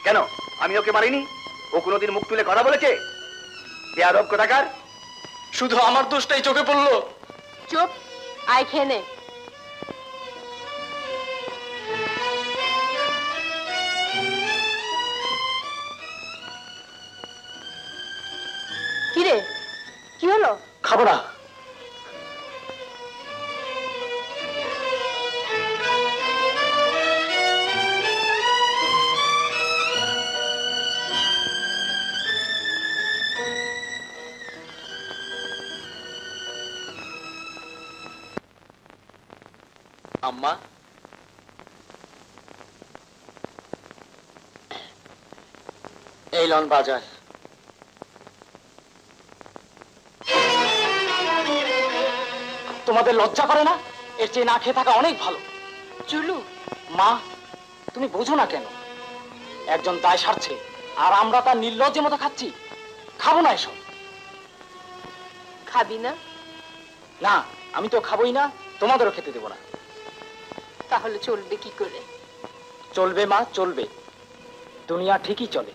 কেন? আমি ওকে মারিনি, ও কোনোদিন মুখ তুলে কথা বলেছে? বেয়াদব কোথাকার। শুধু আমার দোষটাই চোখে পড়লো। চুপ, আয় খেয়ে নে। কিরে কি হলো? খাবো না। আম্মা, এই লন বাজার। তোমাদের লজ্জা করে না? এর চেয়ে না খেয়ে থাকা অনেক ভালো। চুলু, মা তুমি বোঝো না কেন? একজন দায় সারছে আর আমরা তার নির্লজ্জের মতো খাচ্ছি। খাবো না এসব। খাবি না? না, আমি তো খাবোই না, তোমাদেরও খেতে দেবো না। তাহলে চলবে কি করে? চলবে মা, চলবে। দুনিয়া ঠিকই চলে।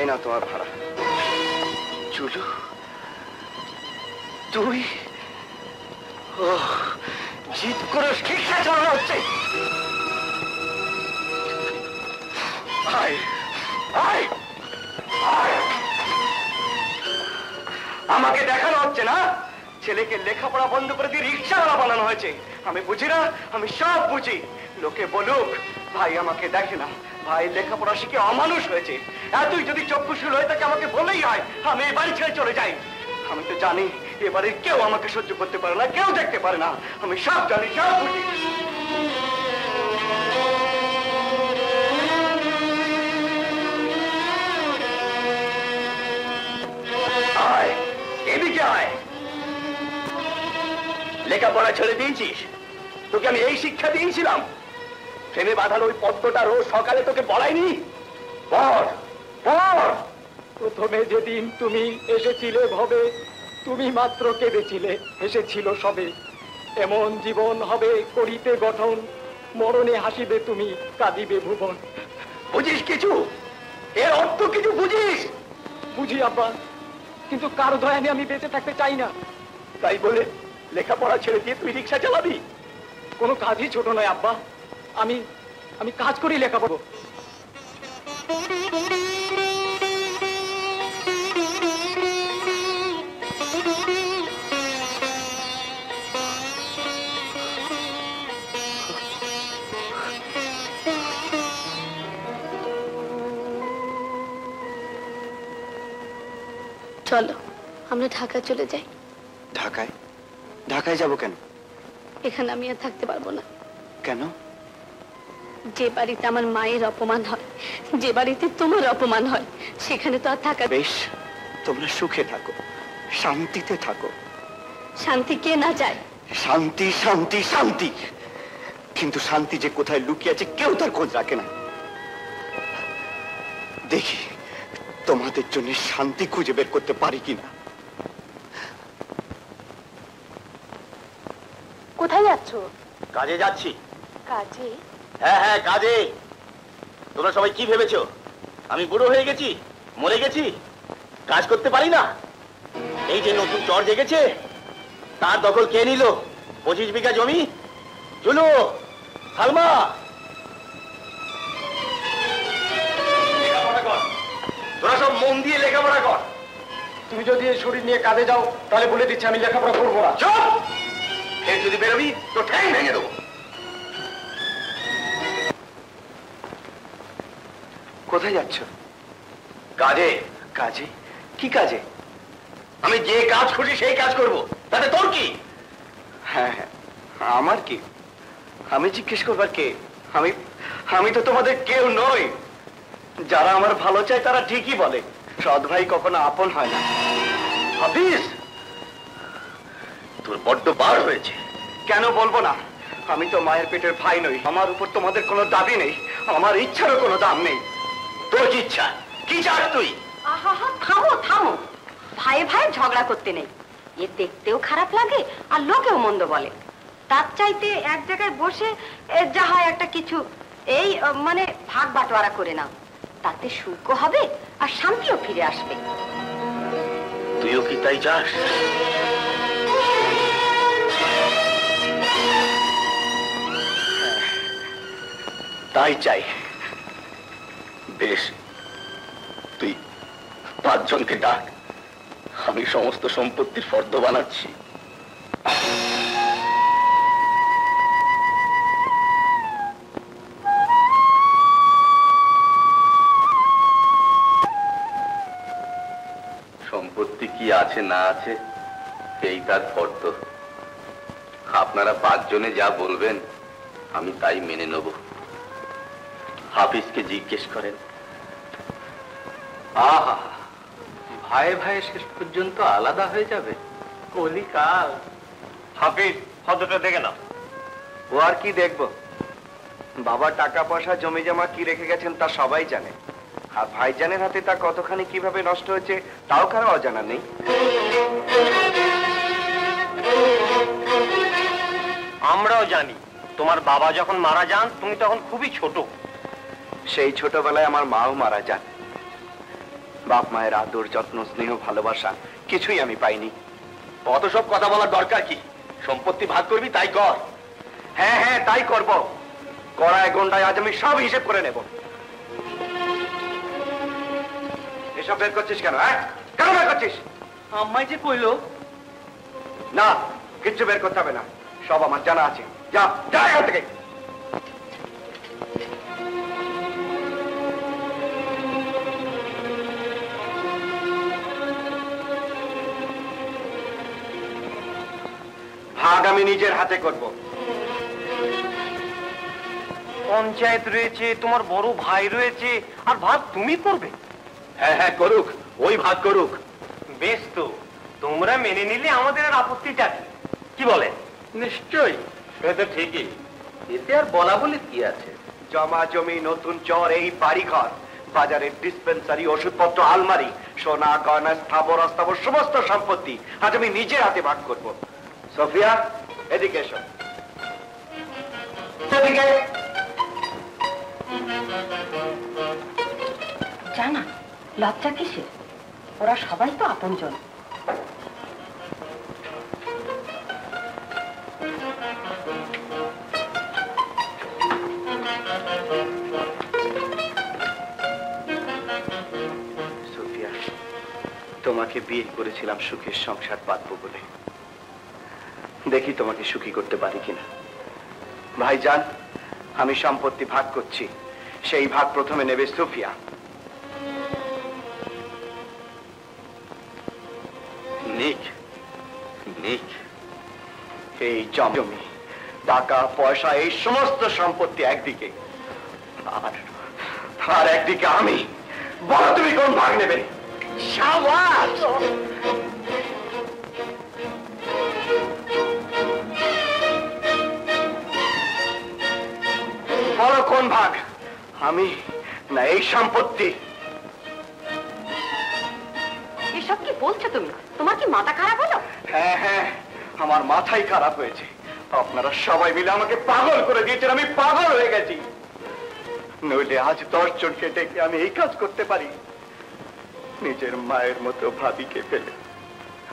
এই নাও তোমার ভাড়া। চুলু, তুই জিদ করে শিক্ষা চালানো হচ্ছে। আমাকে দেখানো হচ্ছে না? ছেলেকে লেখাপড়া বন্ধ করে দিয়ে রিক্সাওয়ালা বানানো হয়েছে। আমি বুঝি না? আমি সব বুঝি। লোকে বলুক ভাই আমাকে দেখে না, ভাই লেখাপড়া শিখে অমানুষ হয়েছে। এতই যদি চক্ষুশূল হয়ে থাকে আমাকে বলেই হয়, আমি এই বাড়ি ছেড়ে চলে যাই। আমি তো জানি এবারে কেউ আমাকে সহ্য করতে পারে না, কেউ দেখতে পারে না। আমি সব জানি, সব বুঝি। লেখাপড়া ছেড়ে দিয়েছিস? তোকে আমি এই শিক্ষা দিয়েছিলাম? ট্রেনে বাঁধানো ওই পদ্মটা রোজ সকালে তোকে পড়াইনি? পড় পড়। প্রথমে যেদিন তুমি এসেছিলে ভবে, তুমি মাত্র কেঁদেছিলে, হেসেছিল সবে। এমন জীবন হবে করিতে গঠন, মরণে হাসিবে তুমি, কাঁদিবে ভুবন। বুঝিস কিছু? এর অর্থ কিছু বুঝিস? বুঝি আব্বা, কিন্তু কারো দয়ানে আমি বেঁচে থাকতে চাই না। তাই বলে লেখাপড়া ছেড়ে দিয়ে তুই রিক্সা চালাবি? কোনো কাজই ছোট নয় আব্বা, আমি আমি কাজ করেই লেখাপড়ো। চলো আমরা ঢাকা চলে যাই। ঢাকায়? ঢাকায় যাব কেন? এখানে আমি আর থাকতে পারবো না। কেন? যে বাড়িতে আমার মায়ের অপমান হয়, যে বাড়িতে তোমার অপমান হয়, সেখানে তো আর থাকা। বেশ, তোমরা সুখে থাকো, শান্তিতে থাকো। শান্তি কে না চায়? শান্তি শান্তি শান্তি, কিন্তু শান্তি যে কোথায় লুকিয়ে আছে কেউ তার খোঁজ রাখে না। দেখি তোমাদের জন্য শান্তি খুঁজে বের করতে পারি কিনা। কোথায় যাচ্ছ? কাজে যাচ্ছি। কাজে? হ্যাঁ হ্যাঁ কাজে। তোমরা সবাই কি ভেবেছো আমি বুড়ো হয়ে গেছি, মরে গেছি, কাজ করতে পারি না? এই যে নতুন চর জেগেছে তার দখল কে নিল? 25 বিঘা জমি। চলো সালমা, লেখাপড়া কর। তোরা সব মন দিয়ে লেখাপড়া কর। তুমি যদি এই শরীর নিয়ে কাজে যাও তাহলে বলে দিচ্ছি আমি লেখাপড়া করবো না। চুপ! ফের যদি বেরোবি তো ঠ্যাং ভেঙে দেবো। কোথায় যাচ্ছ? কাজে। কাজে? কি কাজে? আমি যে কাজ খুশি সেই কাজ করব, তাতে তোর কি? হ্যাঁ হ্যাঁ, আমার কি? আমি জিজ্ঞেস করবার কে? আমি তো তোমাদের কেউ নই। যারা আমার ভালো চায় তারা ঠিকই বলে, সৎ ভাই কখনো আপন হয় না। হাফিজ, তোর বড্ড বার হয়েছে। কেন বলবো না? আমি তো মায়ের পেটের ভাই নই, আমার উপর তোমাদের কোনো দাবি নেই, আমার ইচ্ছারও কোনো দাম নেই। তোর কি ইচ্ছা? কি চাস তুই? আহা, থামো থামো, ভাই ভাই ঝগড়া করতে নেই। এ দেখতেও খারাপ লাগে আর লোকেও মন্দ বলে। তার চাইতে এক জায়গায় বসে যা হয় একটা কিছু এই মানে ভাগ বাটোয়ারা করে নাও, তাতে সুখও হবে আর শান্তিও ফিরে আসবে। তুইও কি তাই চাস? তাই চাই। বেশ, তুই 5 জনকে ডাক, আমি সমস্ত সম্পত্তির ফর্দ বানাচ্ছি। সম্পত্তি কি আছে না আছে এই তার ফর্দ। আপনারা 5 জনে যা বলবেন আমি তাই মেনে নেব। হাফিজকে জিজ্ঞেস করেন। আহা, ভাই ভাই শেষ পর্যন্ত আলাদা হয়ে যাবে, কলিকাল। হাফিজ, ফর্দটা দেখে নাও। ও আর কি দেখবো? বাবা টাকা পয়সা জমি জমা কি রেখে গেছেন তা সবাই জানে, আর ভাইজানের হাতে তা কতখানি কিভাবে নষ্ট হয়েছে তাও কারো অজানা নেই। আমরাও জানি তোমার বাবা যখন মারা যান তুমি তখন খুবই ছোট। সেই ছোটবেলায় আমার মাও মারা যান। বাপ মায়ের আদর যত্ন স্নেহ ভালোবাসা কিছুই আমি পাইনি। অত সব কথা বলার দরকার কি? সম্পত্তি ভাগ করবি তাই কর। হ্যাঁ হ্যাঁ তাই করব। কড়ায় গন্ডায় আজ আমি সব হিসেব করে নেব। এসব বের করছিস কেন? হ্যাঁ, কেন বের করছিস? আম্মাই যে কইলো। না, কিচ্ছু বের করতে হবে না, সব আমার জানা আছে। যা যা এখান থেকে। ভাগ আমি নিজের হাতে করব। পঞ্চায়েত রয়েছে, তোমার বড় ভাই রয়েছে, আর ভাগ তুমি করবে? হ্যাঁ হ্যাঁ করুক, ওই ভাগ করুক। বেশ তো, তোমরা মেনে নিলে আমাদের আর আপত্তিটা কি? কি বলে? নিশ্চয়ই, সে তো ঠিকই। এতে আর বলা বলি কি আছে? জমা জমি, নতুন চর, এই বাড়িঘর, বাজারের ডিসপেন্সারি, ওষুধপত্র, আলমারি, সোনা গয়না, স্থাবর অস্থাবর সমস্ত সম্পত্তি আজ আমি নিজের হাতে ভাগ করব। সোফিয়া, এদিকে এসো। এদিকে। জানা লজ্জা কিসের? ওরা সবাই তো আপনজন। সোফিয়া, তোমাকে বিয়ে করেছিলাম সুখের সংসার পাতবো বলে। দেখি তোমাকে সুখী করতে পারি কিনা। ভাইজান, আমি সম্পত্তি ভাগ করছি, সেই ভাগ প্রথমে নেবে সোফিয়া। নিক, নিক, এই জমি, টাকা পয়সা, এই সমস্ত সম্পত্তি একদিকে, আর একদিকে আমি। বলো তুমি কোন ভাগ নেবে? শাবাশ! বলো কোন ভাগ, আমি না এই সম্পত্তি? এসব কি বলছো তুমি? তোমার কি মাথা খারাপ হলো? হ্যাঁ হ্যাঁ, আমার মাথাই খারাপ হয়েছে। আপনারা সবাই মিলে আমাকে পাগল করে দিয়েছেন, আমি পাগল হয়ে গেছি। নইলে আজ 10 জনকে ডেকে আমি এই কাজ করতে পারি? নিজের মায়ের মতো ভাবিকে পেলে,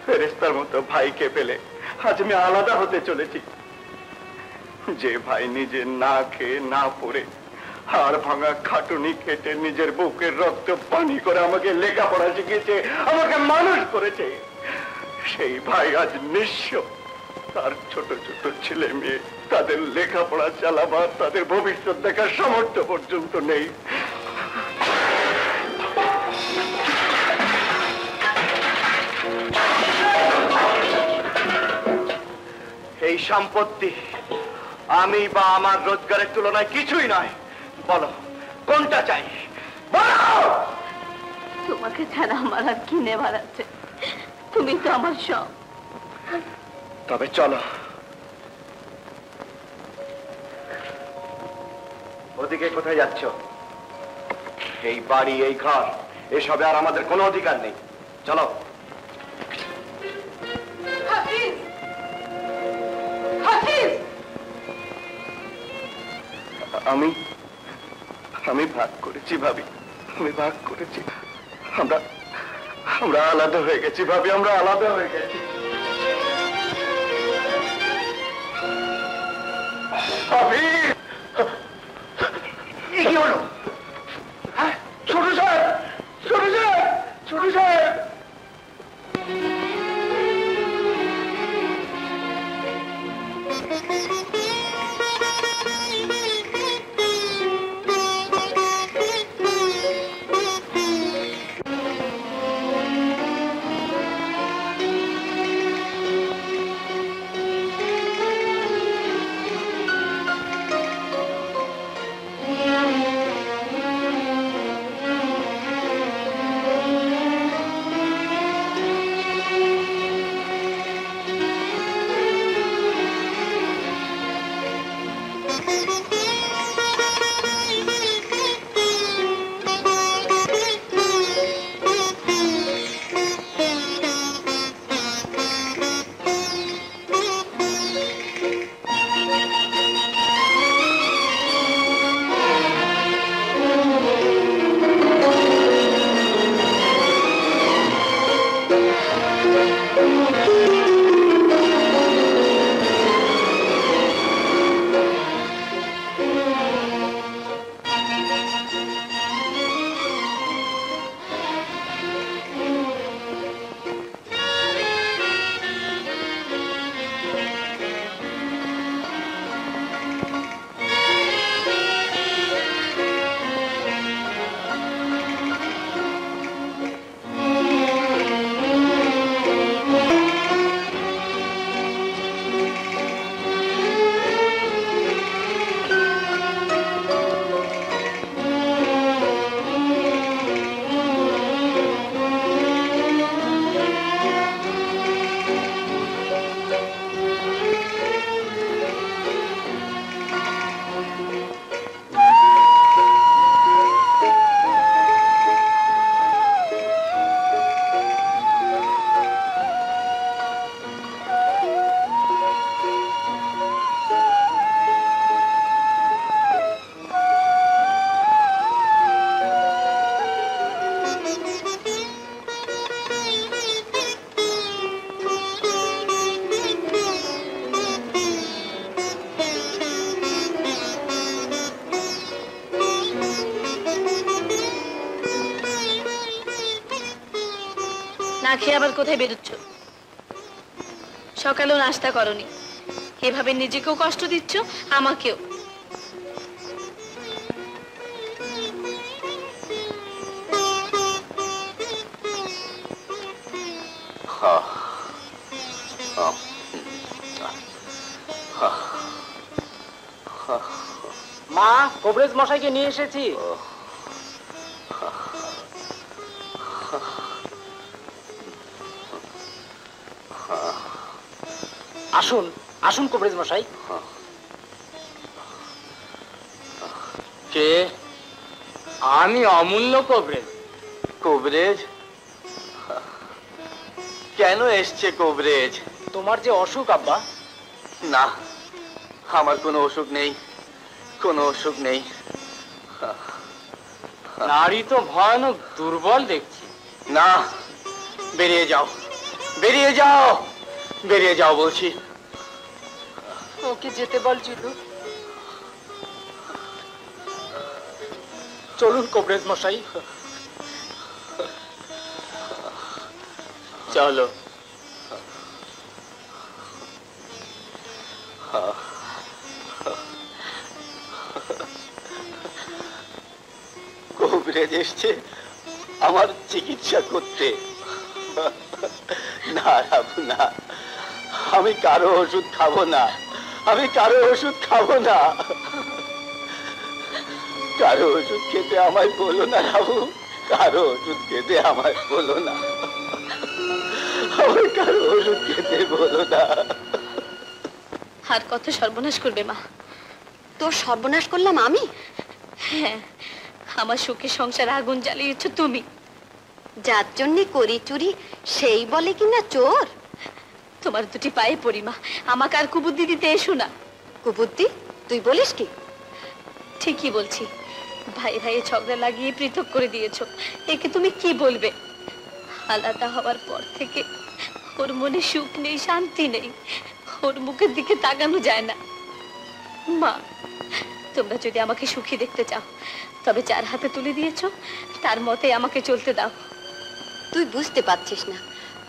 ফেরেশতার মতো ভাইকে পেলে আজ আমি আলাদা হতে চলেছি। যে ভাই নিজে না খেয়ে না পড়ে হাড় ভাঙা খাটুনি খেটে নিজের বুকের রক্ত পানি করে আমাকে লেখাপড়া শিখিয়েছে, আমাকে মানুষ করেছে, সেই ভাই আজ নিঃস্ব। তার ছোট ছোট ছেলে মেয়ে, তাদের লেখাপড়া চালাবার, তাদের ভবিষ্যৎ দেখার সামর্থ্য পর্যন্ত নেই। এই সম্পত্তি আমি বা আমার রোজগারের তুলনায় কিছুই নয়। বলো কোনটা চাই, বলো। তোমাকে ছাড়া আমার আর কি নেবার আছে? তুমি তো আমার সব। তবে চলো, ওদিকে কোথায় যাচ্ছ? এই বাড়ি, এই ঘর, এসবে আর আমাদের কোনো অধিকার নেই। চলো। হাফিজ, হাফিজ, আমি ভাগ করেছি ভাবি, আমি ভাগ করেছি। আমরা আলাদা হয়ে গেছি ভাবি, আমরা আলাদা হয়ে গেছি। কি হলো? হ্যাঁ, ছোট সাহেব, ছোট সাহেব, ছোট সাহেব। না খেয়ে আবার কোথায় বেরোচ্ছ? সকালেও নাস্তা করনি, এভাবে নিজেকেও কষ্ট দিচ্ছ, আমাকেও। মা, কবরেজ মশাইকে নিয়ে এসেছি। আসুন আসুন কবরেজ মশাই। কে? আমি অমূল্য কবরেজ। কবরেজ? কেন এসছে কবরেজ? তোমার যে অসুখ আব্বা। না, আমার কোনো অসুখ নেই, কোনো অসুখ নেই। নারী তো ভয়ানক দুর্বল দেখছি। না, বেরিয়ে যাও, বেরিয়ে যাও, বেরিয়ে যাও বলছি। ওকে যেতে বল জিলু। চলুন কবরেজ মশাই। চলো। কবরেজ এসছে আমার চিকিৎসা করতে। না রাবু না, আমি কারো ওষুধ খাবো না, আমি কারো ওষুধ খাবো না। কারো ওষুধ খেতে আমায় বলো না রাবু, কারো ওষুধ খেতে আমায় বলো না, আমার কারো ওষুধ খেতে বলো না। আর কত সর্বনাশ করবে মা? তোর সর্বনাশ করলাম আমি? হ্যাঁ, আমার সুখে সংসার আগুন জ্বালিয়েছ তুমি। যার জন্যে করি চুরি সেই বলে কিনা চোর? তোমার দুটি পায়ে পড়ি মা, আমাকে আর কুবুদ্ধি দিতে এসো না। কুবুদ্ধি? তুই বলিস কি? ঠিকই বলছি, ভাই ভাইয়ে ঝগড়া লাগিয়ে পৃথক করে দিয়েছো, একে তুমি কি বলবে? আলাদা হওয়ার পর থেকে ওর মনে সুখ নেই, শান্তি নেই, ওর মুখের দিকে তাকানো যায় না। মা, তোমরা যদি আমাকে সুখী দেখতে চাও তবে যার হাতে তুলে দিয়েছো তার মতে আমাকে চলতে দাও। তুই বুঝতে পারছিস না,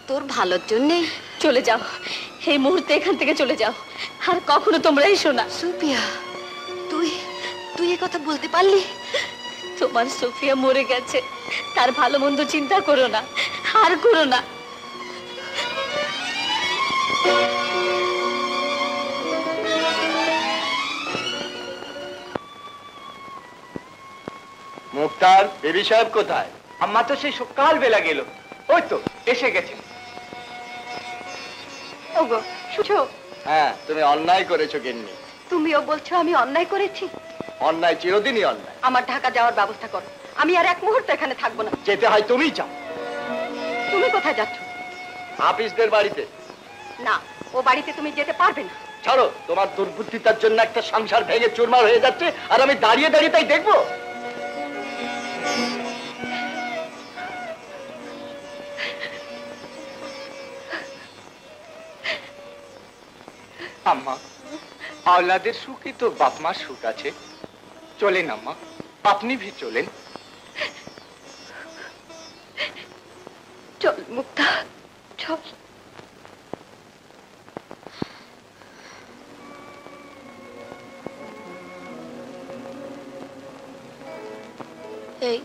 তোর ভালোর জন্যেই। চলে যাও, এই মুহূর্তে এখান থেকে চলে যাও, আর কখনো তোমরা এসো না। সুপিয়া, তুই তুই এ কথা বলতে পারলি? তোমার সোফিয়া মরে গেছে, তার ভালো মন্দ চিন্তা করো না, আর করো না। মুক্তার, বেবি সাহেব কোথায়? আম্মা তো সেই সকাল বেলা গেল, ওই তো এসে গেছে। ওগো শুছো? হ্যাঁ, তুমি অন্যায় করেছো গিন্নি। তুমিও বলছো আমি অন্যায় করেছি? অন্যায় চিরদিনই অন্যায়। আমার ঢাকা যাওয়ার ব্যবস্থা করো, আমি আর এক মুহূর্ত এখানে থাকবো না। যেতে হয় তুমিই যাও। তুমি কোথায় যাচ্ছ? হাফিজদের বাড়িতে। না, ও বাড়িতে তুমি যেতে পারবে না। ছাড়ো, তোমার দুর্বুদ্ধিতার জন্য একটা সংসার ভেঙে চুরমার হয়ে যাচ্ছে, আর আমি দাঁড়িয়ে দাঁড়িয়ে তাই দেখবো? আম্মা, আওলাদের সুখই তো বাপ মার সুখ আছে। চলেন আম্মা, আপনি ভি চলেন। চল মুক্তা, চল। এই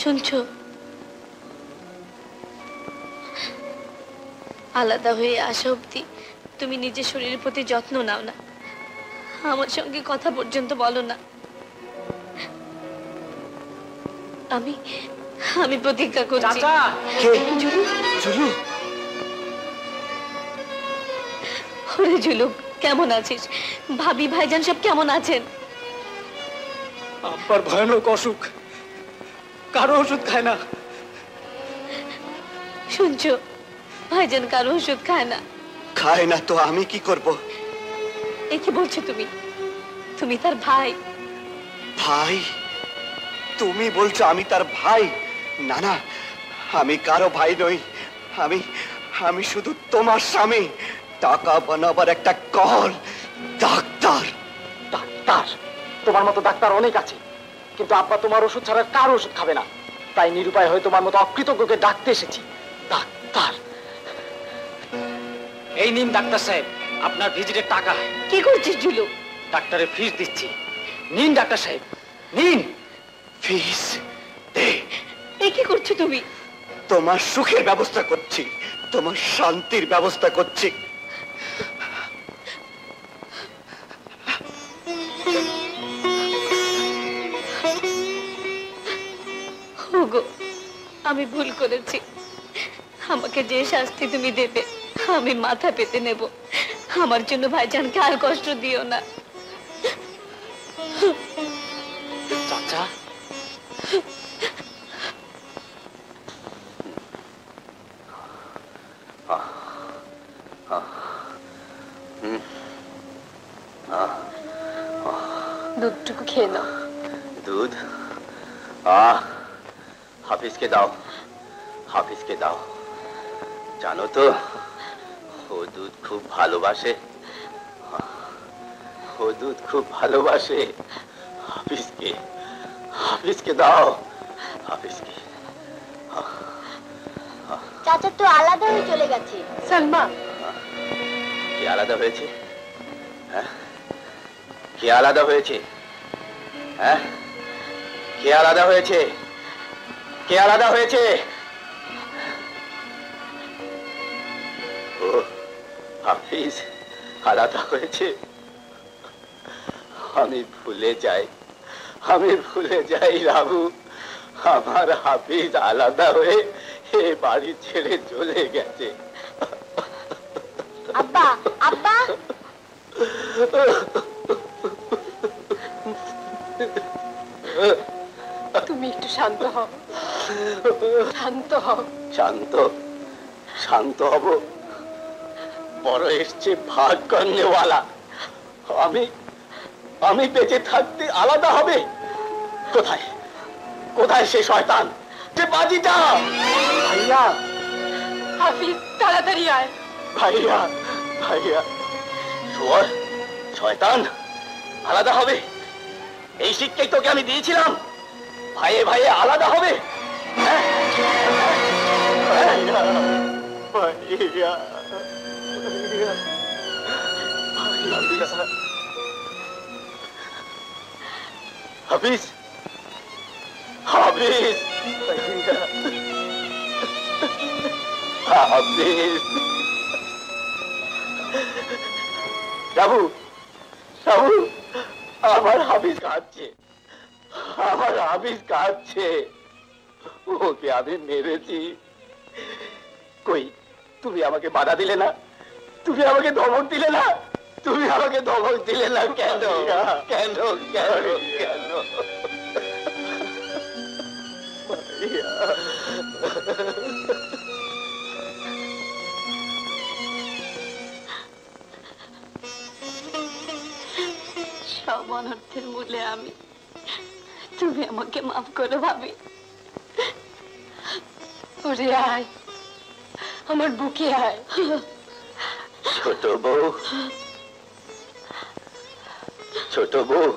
শুনছো? আলাদা হয়ে আসা অবধি তুমি নিজের শরীরের প্রতি যত্ন নাও না, আমার সঙ্গে কথা পর্যন্ত বলো না। আমি আমি প্রতিজ্ঞা করছি। জুলু, জুলু, ওরে জুলু, কেমন আছিস? ভাবি ভাইজান সব কেমন আছেন? আব্বার ভয়ানক অসুখ, কারো ওষুধ খায় না। শুনছো, ভাইজান কারো ওষুধ খায় না। খায় না তো আমি কি করব? এ কি বলছো তুমি? তুমি তার ভাই। ভাই? তুমি বলছো আমি তার ভাই? না না, আমি কারো ভাই নই, আমি আমি শুধু তোমার স্বামী, টাকা বানাবার একটা কল ডাক্তার। ডাক্তার? তোমার মতো ডাক্তার অনেক আছে, কিন্তু আব্বা তোমার ওষুধ ছাড়া কারো ওষুধ খাবে না। তাই নিরুপায় হয়ে তোমার মতো অকৃতজ্ঞকে ডাকতে এসেছি। ডাক্তার, এই নিন ডাক্তার সাহেব আপনার ভিজিটের টাকা। কি করছিস জুলু? ডাক্তারের ফিস দিচ্ছি, নিন ডাক্তার সাহেব নিন ফিস। এ কি করছো তুমি? তোমার সুখের ব্যবস্থা করছি, তোমার শান্তির ব্যবস্থা করছি। ওগো, আমি ভুল করেছি, আমাকে যে শাস্তি তুমি দেবে আমি মাথা পেতে নেব। আমার জন্য ভাইজানকে আর কষ্ট দিও না। চাচা, দুধটুকু খেয়ে নাও। দুধ? হাফিজকে দাও, হাফিজকে দাও। জানো তো ও দুধ খুব ভালোবাসে, ও দুধ খুব ভালোবাসে। হাফিজকে, হাফিজকে দাও, হাফিজকে। চাচা তো আলাদা হয়ে চলে গেছে। সালমা, কে আলাদা হয়েছে? হ্যাঁ, কে আলাদা হয়েছে? হ্যাঁ, কে আলাদা হয়েছে? কে আলাদা হয়েছে? ও হাফিজ আলাদা হয়েছে। আমি ভুলে যাই, আমি ভুলে যাই রাবু, আমার হাফিজ আলাদা হয়ে এ বাড়ি ছেড়ে চলে গেছে। আব্বা, আব্বা, তুমি একটু শান্ত হও, শান্ত হও। শান্ত? শান্ত হব? বড় এসছে ভাগ করনেওয়ালা, আমি আমি বেঁচে থাকতে আলাদা হবে? কোথায় কোথায় সে শয়তান, সে বাজিটা? ভাইয়া, হাফিজ তাড়াতাড়ি আয়। ভাইয়া, ভাইয়া, শুয়োর শয়তান আলাদা হবে? এই শিক্ষাই তোকে আমি দিয়েছিলাম, ভাইয়ে ভাইয়ে আলাদা হবে? হ্যাঁ? ভাইয়া, ভাইয়া, হাফিজ, হাফিজ, হাফিজ। বাবু, বাবু, আমার হাফিজ কাঁদছে, আমার হাফিজ কাঁদছে। ওকে আমি মেরেছি। কই, তুমি আমাকে বাধা দিলে না? তুমি আমাকে ধমক দিলে না? তুমি আমাকে ধমক দিলে না কেন? কেন কেন কেন? সব অনর্থের মূলে আমি, তুমি আমাকে মাফ করো ভাবি। ওরে আয়, আমার বুকে আয়। ছোট বউ, ছোট বউ,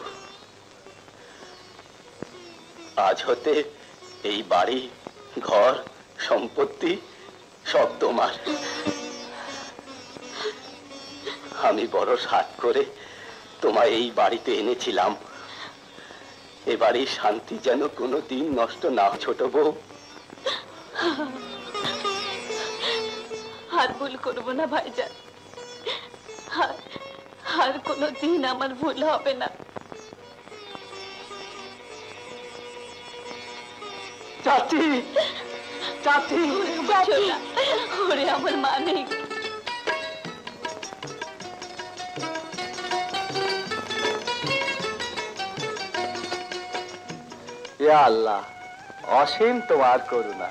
আজ হতে এই বাড়ি ঘর সম্পত্তি সব তোমার। আমি বড় সাধ করে তোমায় এই বাড়িতে এনেছিলাম, এ বাড়ির শান্তি যেন কোনোদিন নষ্ট না হয়। ছোট বউ, আর ভুল করবো না ভাইজান, আর কোনোদিন আমার ভুল হবে না। চাচি, চাচি, ওরে আমার মা নেই। আল্লাহ, অসীম তোমার করুণা।